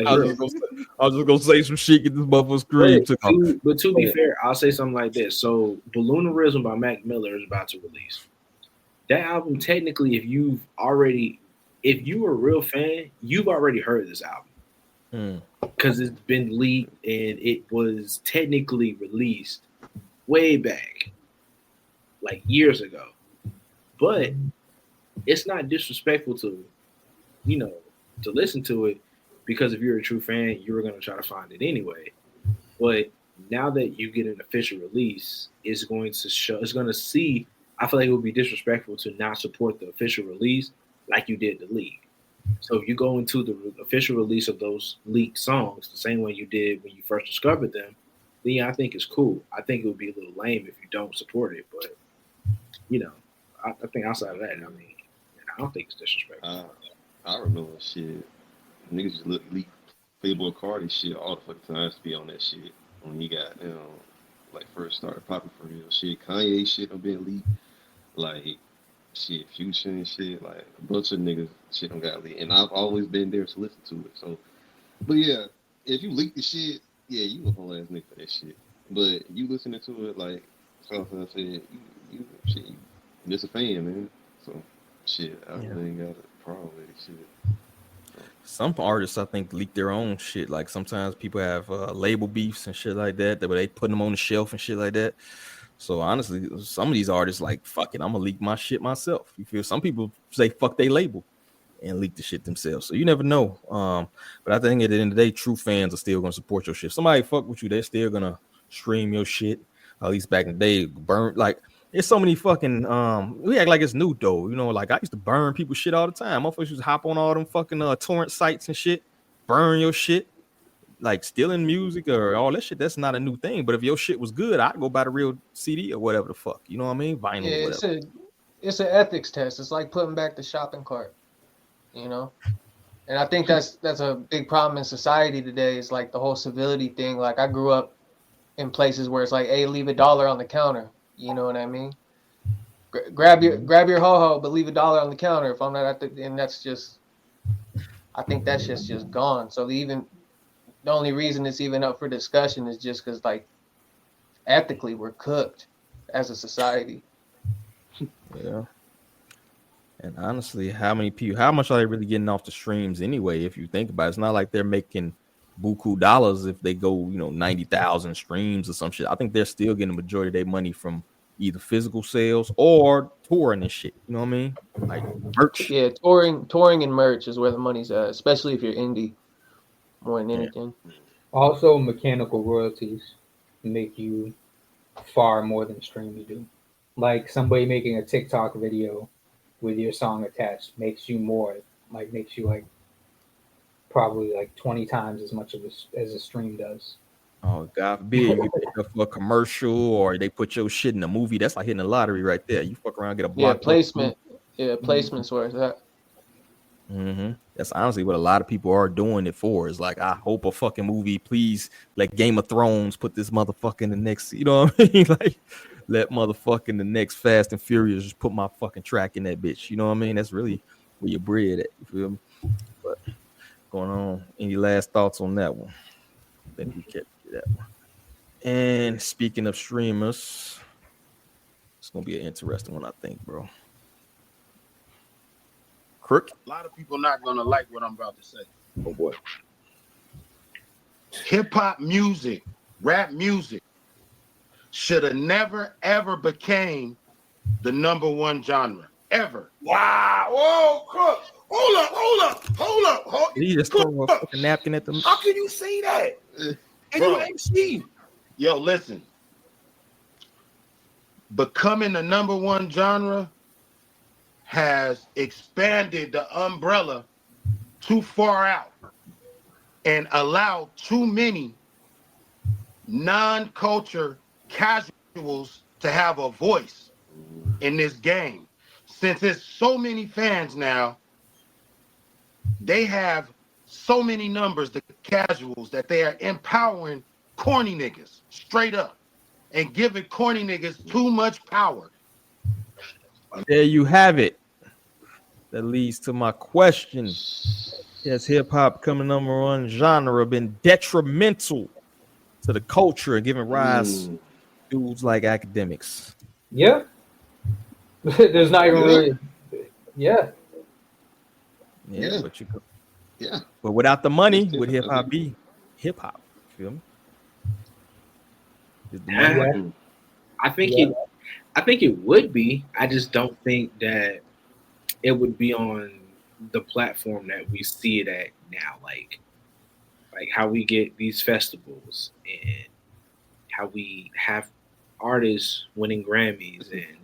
I was just gonna say some shit, get this motherfucker scream. But to be fair, I'll say something like this. So Balloonerism by Mac Miller is about to release. That album, technically, if you were a real fan, you've already heard this album. Because it's been leaked and it was technically released way back, like years ago. But it's not disrespectful to, to listen to it, because if you're a true fan, you were going to try to find it anyway. But now that you get an official release, it's going to see, I feel like it would be disrespectful to not support the official release like you did the leak. So if you go into the official release of those leaked songs the same way you did when you first discovered them, then I think it's cool. I think it would be a little lame if you don't support it. But, I think outside of that, I mean, I don't think it's disrespectful. I remember shit. Niggas just leak Playboy Cardi shit all the fucking time to be on that shit when he got like first started popping for real. Shit, Kanye shit done been leaked. Like shit, Future and shit. Like a bunch of niggas shit done got leaked, and I've always been there to listen to it. So, but yeah, if you leak the shit, yeah, you a whole ass nigga for that shit. But you listening to it like something I said, you just a fan, man. So shit, I really ain't got a problem with it. Shit. Some artists, I think, leak their own shit. Like sometimes people have label beefs and shit like that, where they put them on the shelf and shit like that. So honestly, some of these artists like, fuck it, I'm gonna leak my shit myself. You feel? Some people say fuck they label and leak the shit themselves. So you never know. But I think at the end of the day, true fans are still gonna support your shit. If somebody fuck with you, they're still gonna stream your shit. At least back in the day, burn like. There's so many fucking we act like it's new though, you know. Like I used to burn people's shit all the time. Motherfuckers used to hop on all them fucking torrent sites and shit, burn your shit, like stealing music or all that shit. That's not a new thing. But if your shit was good, I'd go buy the real CD or whatever the fuck. You know what I mean? Vinyl, Yeah, or whatever. it's an ethics test. It's like putting back the shopping cart, you know. And I think that's a big problem in society today. Is like the whole civility thing. Like I grew up in places where it's like, hey, leave $1 on the counter. You know what I mean? Grab your ho-ho, but leave $1 on the counter. If I'm not at the, and that's just, I think that shit's just gone. So the only reason it's even up for discussion is just because like ethically we're cooked as a society. Yeah. And honestly, how much are they really getting off the streams anyway? If you think about it, it's not like they're making buku dollars if they go, 90,000 streams or some shit. I think they're still getting the majority of their money from either physical sales or touring and shit. You know what I mean? Like merch. Yeah, touring and merch is where the money's at, especially if you're indie more than anything. Also, mechanical royalties make you far more than streams do. Like somebody making a TikTok video with your song attached makes you probably like 20 times as much as a stream does. Oh, God forbid you get picked up for a commercial or they put your shit in a movie. That's like hitting the lottery right there. You fuck around, get a block. Yeah, placement. Yeah, placement's where it's at. Mm-hmm. That's honestly what a lot of people are doing it for. Is like, I hope a fucking movie, please, like Game of Thrones, put this motherfucker in the next. You know what I mean? Like, let motherfucking the next Fast and Furious just put my fucking track in that bitch. You know what I mean? That's really where your bread at. You feel me? But going on. Any last thoughts on that one? I think we kept that one. And speaking of streamers, it's gonna be an interesting one, I think, bro. Crook. A lot of people not gonna like what I'm about to say. Oh boy. Hip hop music, rap music should have never ever became the #1 genre ever. Wow! Whoa, Crook! Hold up! Did he just throw a fucking napkin at them? How can you say that? And you MC. Yo, listen. Becoming the #1 genre has expanded the umbrella too far out and allowed too many non-culture casuals to have a voice in this game. Since there's so many fans now, they have so many numbers, the casuals, that they are empowering corny niggas straight up and giving corny niggas too much power. There you have it. That leads to my question. Has hip hop becoming #1 genre been detrimental to the culture and giving rise to dudes like Akademiks? Yeah. There's not even really. Yeah. But but without the money, would hip hop be hip hop? Feel me? I think it would be. I just don't think that it would be on the platform that we see it at now. Like how we get these festivals and how we have artists winning Grammys and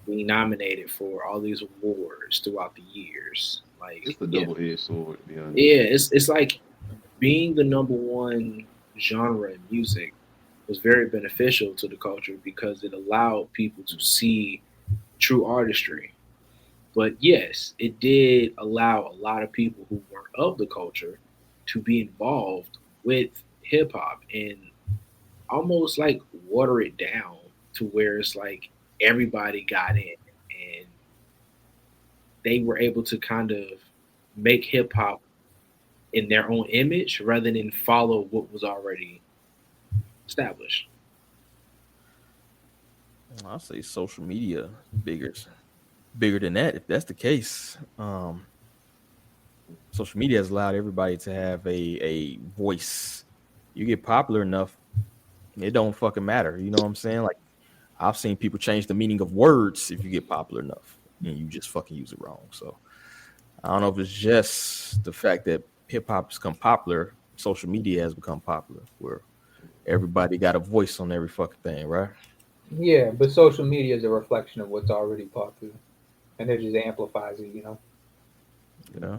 being nominated for all these awards throughout the years. Like it's a double-edged sword, to be honest. Yeah, it's like being the #1 genre in music was very beneficial to the culture because it allowed people to see true artistry. But yes, it did allow a lot of people who weren't of the culture to be involved with hip hop and almost like water it down to where it's like everybody got in and they were able to kind of make hip hop in their own image rather than follow what was already established. I'll say social media bigger than that. If that's the case, social media has allowed everybody to have a voice. You get popular enough, it don't fucking matter. You know what I'm saying? Like I've seen people change the meaning of words if you get popular enough and you just fucking use it wrong. So I don't know if it's just the fact that hip hop has become popular, social media has become popular, where everybody got a voice on every fucking thing, right? Yeah, but social media is a reflection of what's already popular, and it just amplifies it, you know. Yeah.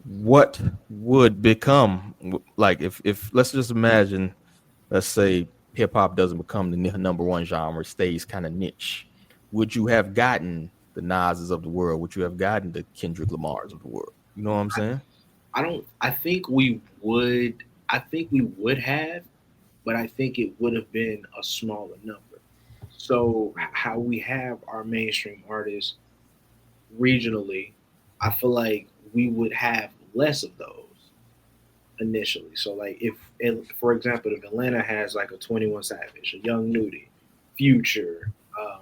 What would become like if let's just imagine, let's say hip hop doesn't become the number one genre, stays kind of niche. Would you have gotten the Nas's of the world? Would you have gotten the Kendrick Lamar's of the world? You know what I'm saying? I don't. I think we would. I think we would have, but I think it would have been a smaller number. So how we have our mainstream artists regionally, I feel like we would have less of those initially. So like for example, if Atlanta has like a 21 Savage, a Young Nudie, Future, um,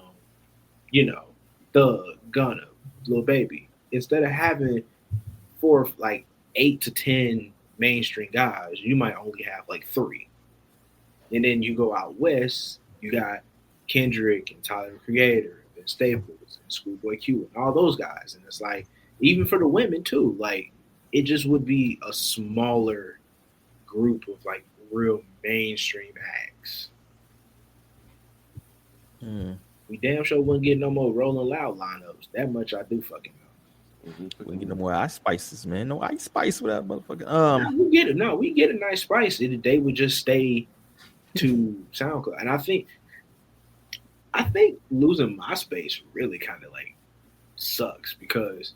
you know, Thug, Gunna, Lil Baby, instead of having like 8 to 10 mainstream guys, you might only have like three. And then you go out west, you got Kendrick and Tyler the Creator and Staples and Schoolboy Q and all those guys. And it's like, even for the women too, like it just would be a smaller group of like real mainstream acts. We damn sure wouldn't get no more Rolling Loud lineups. That much I do fucking know. We wouldn't get no more Ice Spices, man. No Ice Spice without motherfucking. No, we get it. No, we get a nice spice. They would just stay to SoundCloud, and I think losing MySpace really kind of like sucks because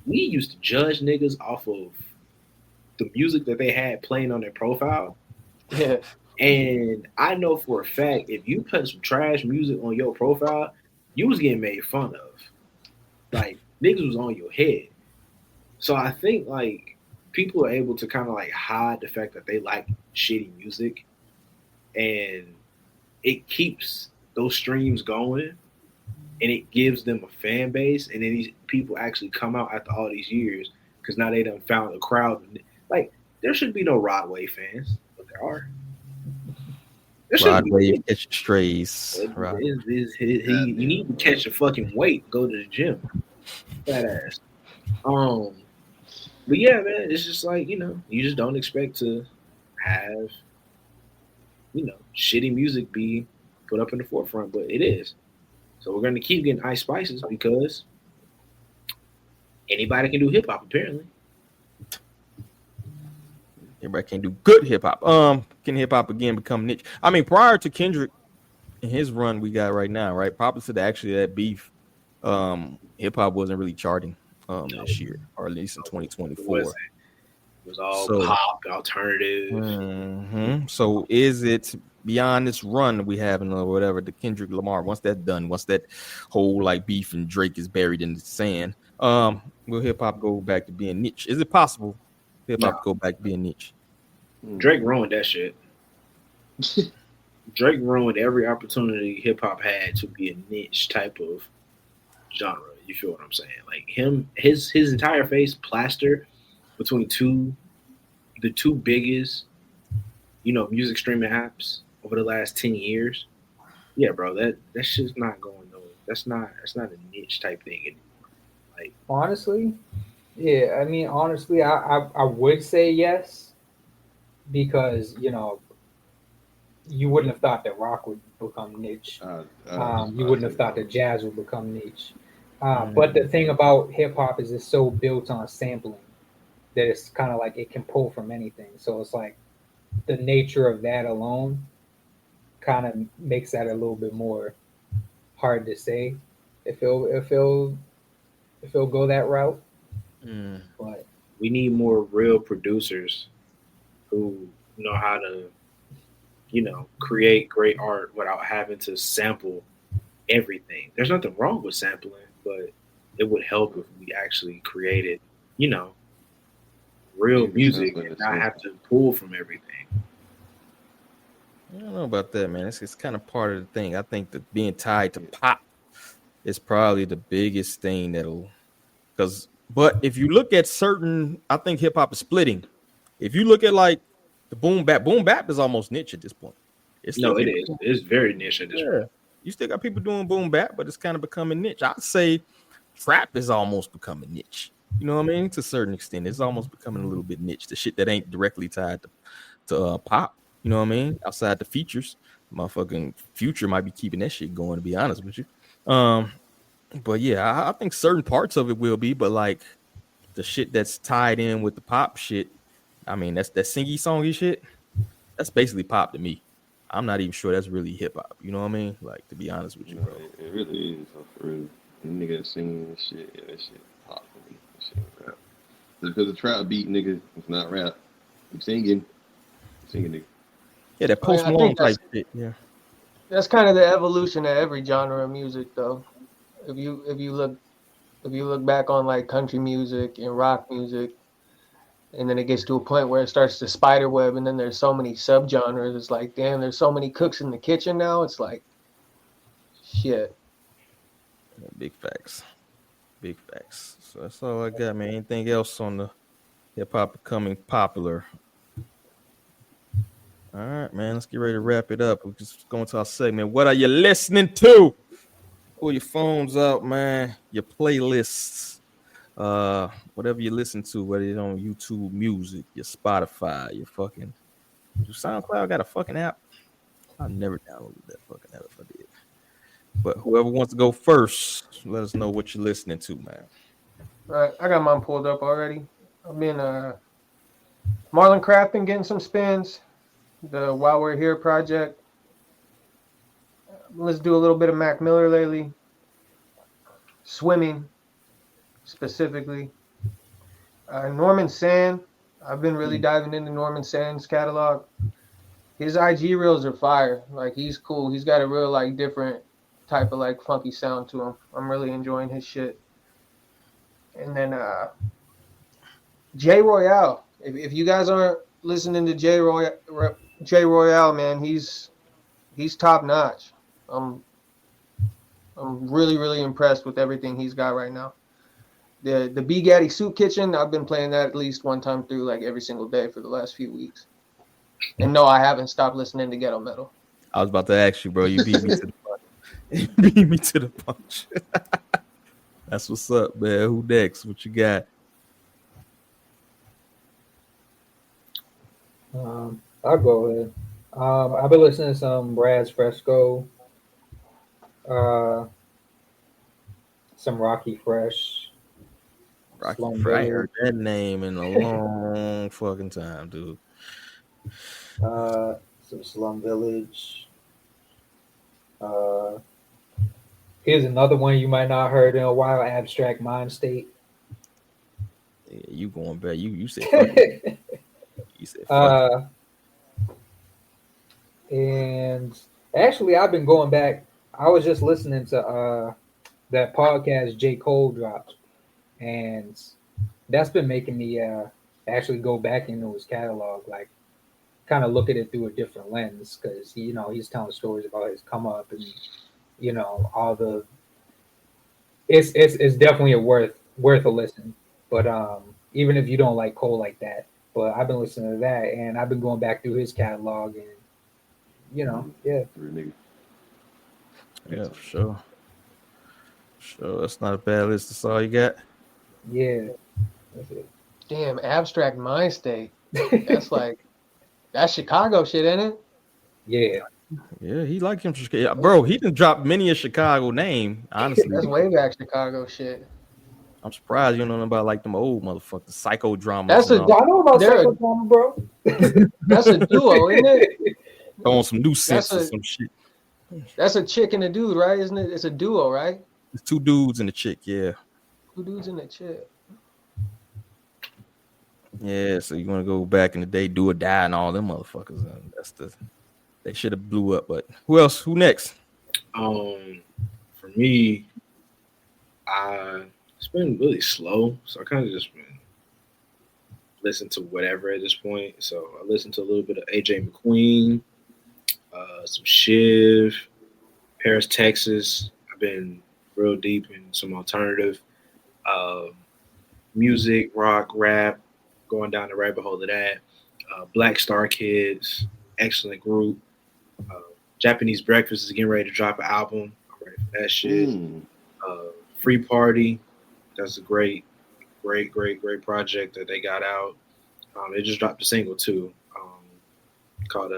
we used to judge niggas off of the music that they had playing on their profile. Yeah. And I know for a fact if you put some trash music on your profile, you was getting made fun of. Like niggas was on your head. So I think like people are able to kind of like hide the fact that they like shitty music, and it keeps those streams going, and it gives them a fan base, and then these people actually come out after all these years because now they done found a crowd. Like there should be no Rod Wave fans, but there are. Rod Wave catch strays. You need to catch a fucking weight. Go to the gym, fat ass. But yeah, man, it's just like you just don't expect to have shitty music be put up in the forefront, but it is. So we're gonna keep getting Ice Spices because anybody can do hip hop apparently. Everybody can't do good hip hop. Can hip hop again become niche? I mean, prior to Kendrick and his run we got right now, right? Probably to actually that beef, hip hop wasn't really charting this year, or at least in 2024. It was all pop, alternative. So is it beyond this run we have in or whatever, the Kendrick Lamar, once that's done, once that whole like beef and Drake is buried in the sand, will hip hop go back to being niche? Is it possible hip hop go back to being niche? Drake ruined that shit. Drake ruined every opportunity hip hop had to be a niche type of genre. You feel what I'm saying? Like his entire face plastered between the two biggest, music streaming apps over the last 10 years. Yeah, bro, that shit's not going nowhere. That's not a niche type thing anymore. Like honestly, yeah, I mean honestly, I would say yes, because you wouldn't have thought that rock would become niche. You wouldn't have thought that jazz would become niche. But the thing about hip hop is it's so built on sampling that it's kind of like it can pull from anything. So it's like the nature of that alone kind of makes that a little bit more hard to say. if it'll go that route. But we need more real producers who know how to, create great art without having to sample everything. There's nothing wrong with sampling, but it would help if we actually created, real music and not have to pull from everything. I don't know about that, man. It's kind of part of the thing. I think that being tied to pop is probably the biggest thing but if you look at I think hip hop is splitting. If you look at like the boom bap is almost niche at this point. It is. It's very niche at this point. You still got people doing boom bap, but it's kind of becoming niche. I'd say trap is almost becoming niche. You know what I mean? To a certain extent, it's almost becoming a little bit niche. The shit that ain't directly tied to pop. You know what I mean? Outside the features, motherfucking Future might be keeping that shit going. To be honest with you, but yeah, I think certain parts of it will be, but like the shit that's tied in with the pop shit, I mean, that's that singy songy shit. That's basically pop to me. I'm not even sure that's really hip hop. You know what I mean? Like, to be honest with you, bro. It really is, for real. The nigga singing and shit, yeah, that shit pop for me. That shit rap. Just because the trap beat, nigga, it's not rap. You singing, nigga. Yeah, that Post Malone type shit. Yeah, that's kind of the evolution of every genre of music, though. If you look back on like country music and rock music, and then it gets to a point where it starts to spider web, and then there's so many subgenres. It's like, damn, there's so many cooks in the kitchen now. It's like, shit. Yeah, big facts. So that's all I got, man. Anything else on the hip hop becoming popular? All right, man. Let's get ready to wrap it up. We're just going to our segment. What are you listening to? Pull your phones out, man. Your playlists. Whatever you listen to, whether it's on YouTube Music, your Spotify, your SoundCloud got a fucking app. I never downloaded that fucking app if I did. But whoever wants to go first, let us know what you're listening to, man. All right, I got mine pulled up already. I've been Marlon Craft been getting some spins. The While We're Here project. Let's do a little bit of Mac Miller lately. Swimming, specifically. Norman Sand. I've been really diving into Norman Sand's catalog. His IG reels are fire. Like, he's cool. He's got a real, like, different type of, like, funky sound to him. I'm really enjoying his shit. And then Jay Royale. If you guys aren't listening to Jay Royale, man, he's top notch. I'm really, really impressed with everything he's got right now. The B Gaddy Soup Kitchen, I've been playing that at least one time through, like, every single day for the last few weeks. And no, I haven't stopped listening to ghetto metal. I was about to ask you, bro. You beat me to the punch. You beat me to the punch. That's what's up, man. Who next? What you got? I'll go ahead. I've been listening to some Brad's Fresco, some Rocky Fresh. Rocky Fresh. I heard that name in a long fucking time, dude. Some Slum Village. Here's another one you might not heard in a while, Abstract Mind State. Yeah, you going back. You said fuck. You said fuck. And actually, I've been going back. I was just listening to that podcast J. Cole dropped, and that's been making me actually go back into his catalog, like kind of look at it through a different lens, because he's telling stories about his come up and all the. It's definitely worth a listen, but even if you don't like Cole like that, but I've been listening to that, and I've been going back through his catalog, and yeah. Yeah, for sure. That's not a bad list. That's all you got? Yeah. That's it. Damn, Abstract Mind State. That's Chicago shit, ain't it? Yeah. Yeah, he like him. Bro, he done dropped many a Chicago name, honestly. That's way back Chicago shit. I'm surprised you don't know about like them old motherfuckers, psychodrama. I know about psychodrama, bro. That's a duo, isn't it? On some new sense or some shit. That's a chick and a dude, right? Isn't it? It's a duo, right? It's 2 dudes and a chick. Yeah. 2 dudes in the chick. Yeah. So you want to go back in the day, do or die, and all them motherfuckers. They should have blew up. But who else? Who next? For me, it's been really slow, so I kind of just been listening to whatever at this point. So I listened to a little bit of AJ McQueen, some Shiv, Paris, Texas. I've been real deep in some alternative music, rock, rap, going down the rabbit hole of that. Black Star Kids, excellent group. Japanese Breakfast is getting ready to drop an album. I'm ready for that shit. Free Party, that's a great project that they got out. They just dropped a single too, called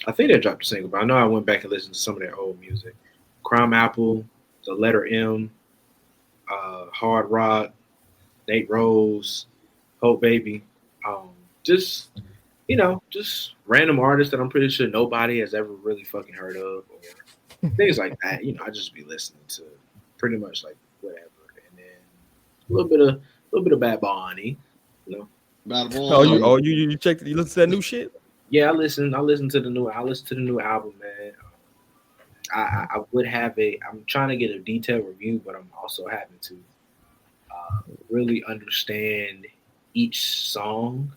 I think they dropped a single, but I know I went back and listened to some of their old music. Crime Apple, The Letter M, Hard Rock, Nate Rose, Hope Baby. Just random artists that I'm pretty sure nobody has ever really fucking heard of, or things like that. I just be listening to pretty much like whatever, and then a little bit of Bad Bunny, Bad Bunny. You checked it? You listened to that new shit? Yeah, I listened to the new album, man. I would have I'm trying to get a detailed review, but I'm also having to really understand each song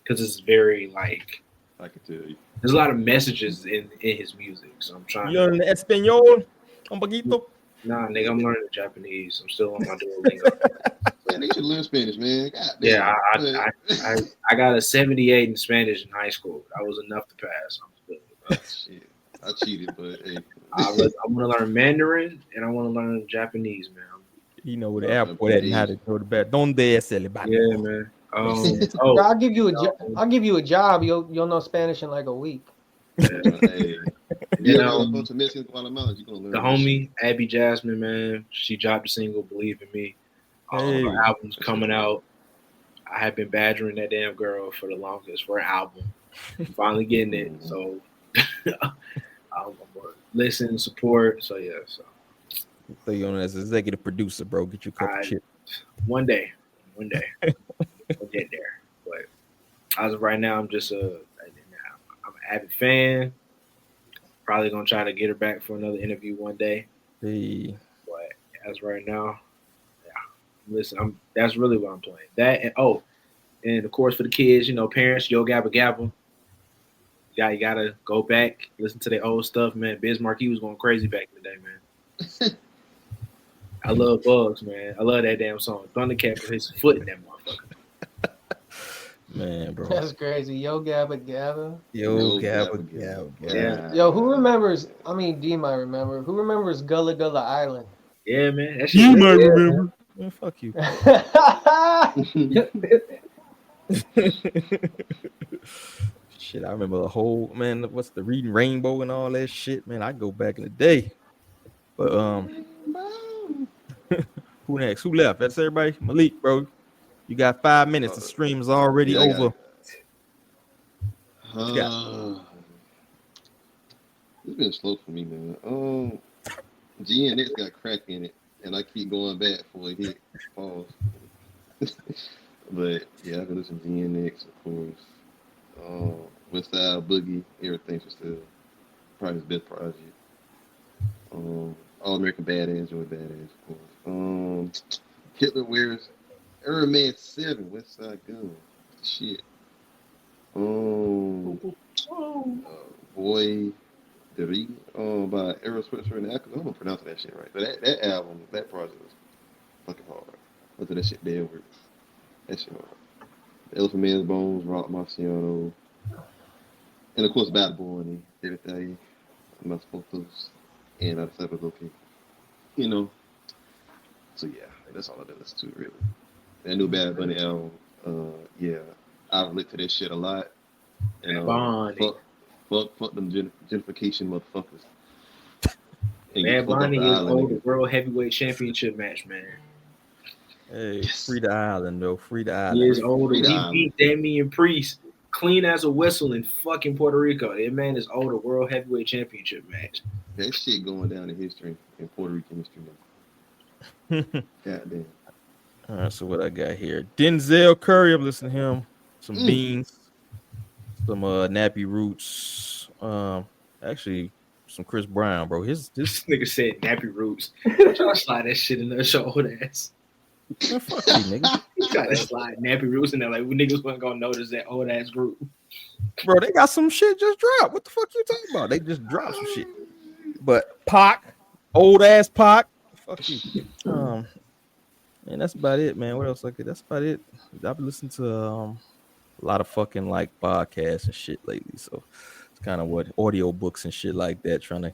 because it's very like I can tell you. There's a lot of messages in his music, so I'm trying. You learning Espanol? Un poquito? Nah, nigga, I'm learning Japanese. I'm still on my Duolingo. Man, they should learn Spanish, man. Yeah, I got a 78 in Spanish in high school. That was enough to pass. Shit, I cheated, but hey. I want to learn Mandarin and I want to learn Japanese, man. You know where the airport at and how to go to bed. Donde es el baño? Yeah, man. I'll give you a job. You'll know Spanish in like a week. Yeah, hey. A bunch of Mexicans, Guatemalans, you're gonna learn. The homie Abby Jasmine, man, she dropped a single, "Believe in Me." Her album's coming out. I have been badgering that damn girl for the longest for an album. I'm finally getting it, so I'm gonna listen, support. So yeah, so you on as executive producer, bro. Get you a couple chips. One day, we'll get there. But as of right now, I'm just I'm an avid fan. Probably gonna try to get her back for another interview one day. Hey. But as right now, listen, that's really what I'm playing. That and of course for the kids, parents, Yo Gabba Gabba. You gotta go back, listen to the old stuff, man. Biz Markie was going crazy back in the day, man. I love Bugs, man. I love that damn song. Thundercat put his foot in that motherfucker. Man, bro. That's crazy. Yo Gabba Gabba. Yo Gabba Gabba. Yeah. Yo, who remembers? I mean, D might remember. Who remembers Gullah Gullah Island? Yeah, man. That You might remember. Man, fuck you. Shit, I remember the whole what's the Reading Rainbow and all that shit, man. I go back in the day. But who next? Who left? That's everybody. Malik, bro. You got 5 minutes. The stream's already over. It's been slow for me, man. GNX got crack in it, and I keep going back for a hit. Pause. But yeah, I can listen to GNX, of course. Westside Boogie, everything for still probably his best project. All American Badass, Joey Badass, of course. Hitler Wears Iron Man 7, Westside Gun. Shit. Boy Deri, by Aerosmith and Akademiks. I'm gonna pronounce that shit right. But that album, that project was fucking hard. Listen to that shit dead works. That shit hard. The Elephant Man's Bones, Rock Marciano, and of course Bad Bunny, everything. I'm not supposed to, and I decided it was okay. So yeah, that's all I did listen to really. That new Bad Bunny album, yeah, I've listened to that shit a lot. And fuck them gentrification motherfuckers. Bad Bunny is on the World Heavyweight Championship match, man. Hey, yes. Free the island, though. Free the island. He is older. He beat Damian Priest clean as a whistle in fucking Puerto Rico. That man is owed a world heavyweight championship match. That shit going down in history, in Puerto Rican history now. Goddamn. All right, so what I got here? Denzel Curry, I'm listening to him. Some beans, some nappy roots. Actually, some Chris Brown, bro. This nigga said nappy roots. Trying to slide that shit in there, show old ass. Man, fuck you, nigga. You try to slide nappy roots in there like niggas wasn't gonna notice that old ass group. Bro, they got some shit just dropped. What the fuck you talking about? They just dropped some shit. But Pac, old ass Pac, fuck you. And that's about it, man. What else I could? That's about it. I've been listening to a lot of fucking like podcasts and shit lately, so it's kind of what audio books and shit like that, trying to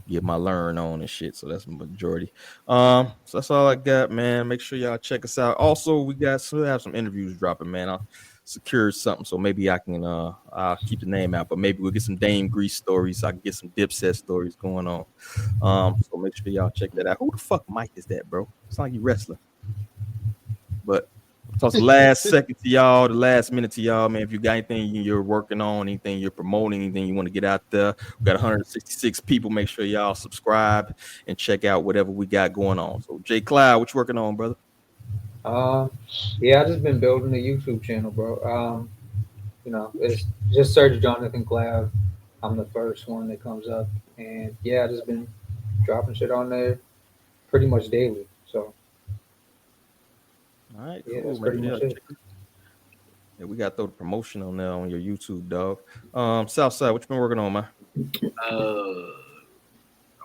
get my learn on and shit. So that's the majority. So that's all I got, man. Make sure y'all check us out. Also, we have some interviews dropping, man. I'll secure something, so maybe I can I'll keep the name out, but maybe we'll get some Dame Grease stories. So I can get some Dipset stories going on. So make sure y'all check that out. Who the fuck mic is that, bro? It's like you wrestling. But toss the last second to y'all, the last minute to y'all, man. If you got anything you're working on, anything you're promoting, anything you want to get out there, we got 166 people. Make sure y'all subscribe and check out whatever we got going on. So, Jay Cloud, what you working on, brother? Yeah, I just been building a YouTube channel, bro. It's just search Jonathan Cloud. I'm the first one that comes up, and yeah, I just been dropping shit on there pretty much daily. So. All right, yeah, cool, that's pretty much it. Yeah, we got to throw the promotion on there on your YouTube, dog. Southside, what you been working on, man?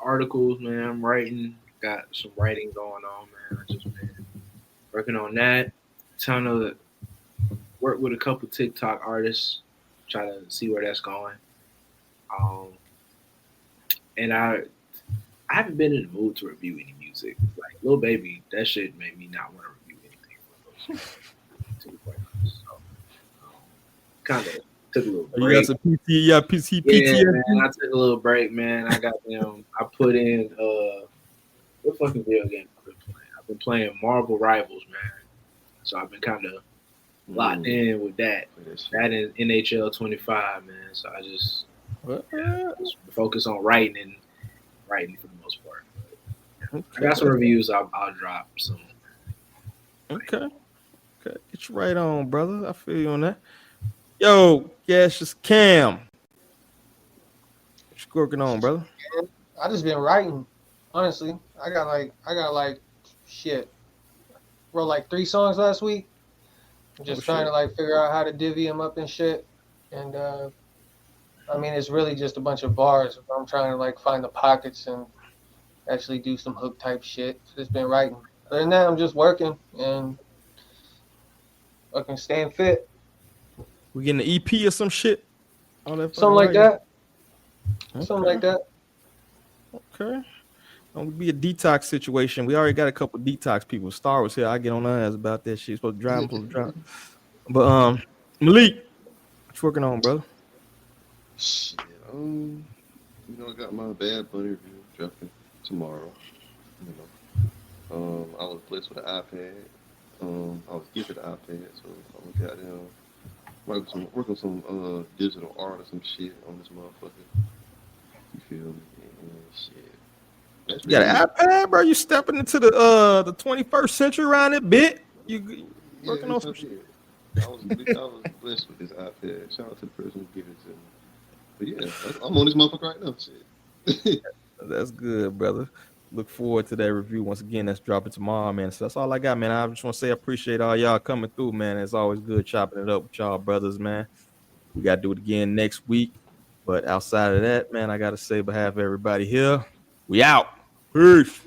Articles, man. I'm writing. Got some writing going on, man. I just been working on that. Trying to work with a couple TikTok artists. Try to see where that's going. And I haven't been in the mood to review any music. Like Lil Baby, that shit made me not want to. Kind of took a little break. You got some PT, yeah, man, I took a little break, man. I got them. I put in what fucking video game I've been playing? I've been playing Marvel Rivals, man. So I've been kind of locked in with that. That in NHL 25, man. So I just focus on writing for the most part. But I got some reviews I'll drop soon. Okay. Get you right on, brother. I feel you on that. Yo, Gaseous Cam. What you working on, brother? I just been writing, honestly. I got like shit. Wrote like 3 songs last week. I'm just trying to like figure out how to divvy them up and shit. And I mean, it's really just a bunch of bars. I'm trying to like find the pockets and actually do some hook type shit. So just been writing. Other than that, I'm just working and fucking staying fit. We getting an EP or some shit? Something like that. Okay. Something like that. Okay. Don't be a detox situation. We already got a couple detox people. Star was here. I get on her ass about that shit. Supposed to drive. But Malik, what you working on, brother? Shit. I got my Bad Bunny review dropping tomorrow. I was blessed with an iPad. I was gifted an iPad, so I got working some digital art or some shit on this motherfucker. You feel me? And shit. You got an iPad, bro? You stepping into the 21st century around it, bit? You working on some shit? I was blessed with this iPad. Shout out to the person who gave it to me. But yeah, I'm on this motherfucker right now. Shit. That's good, brother. Look forward to that review once again. That's dropping tomorrow, man. So that's all I got, man. I just want to say I appreciate all y'all coming through, man. It's always good chopping it up with y'all brothers, man. We got to do it again next week. But outside of that, man, I got to say on behalf of everybody here, we out. Peace.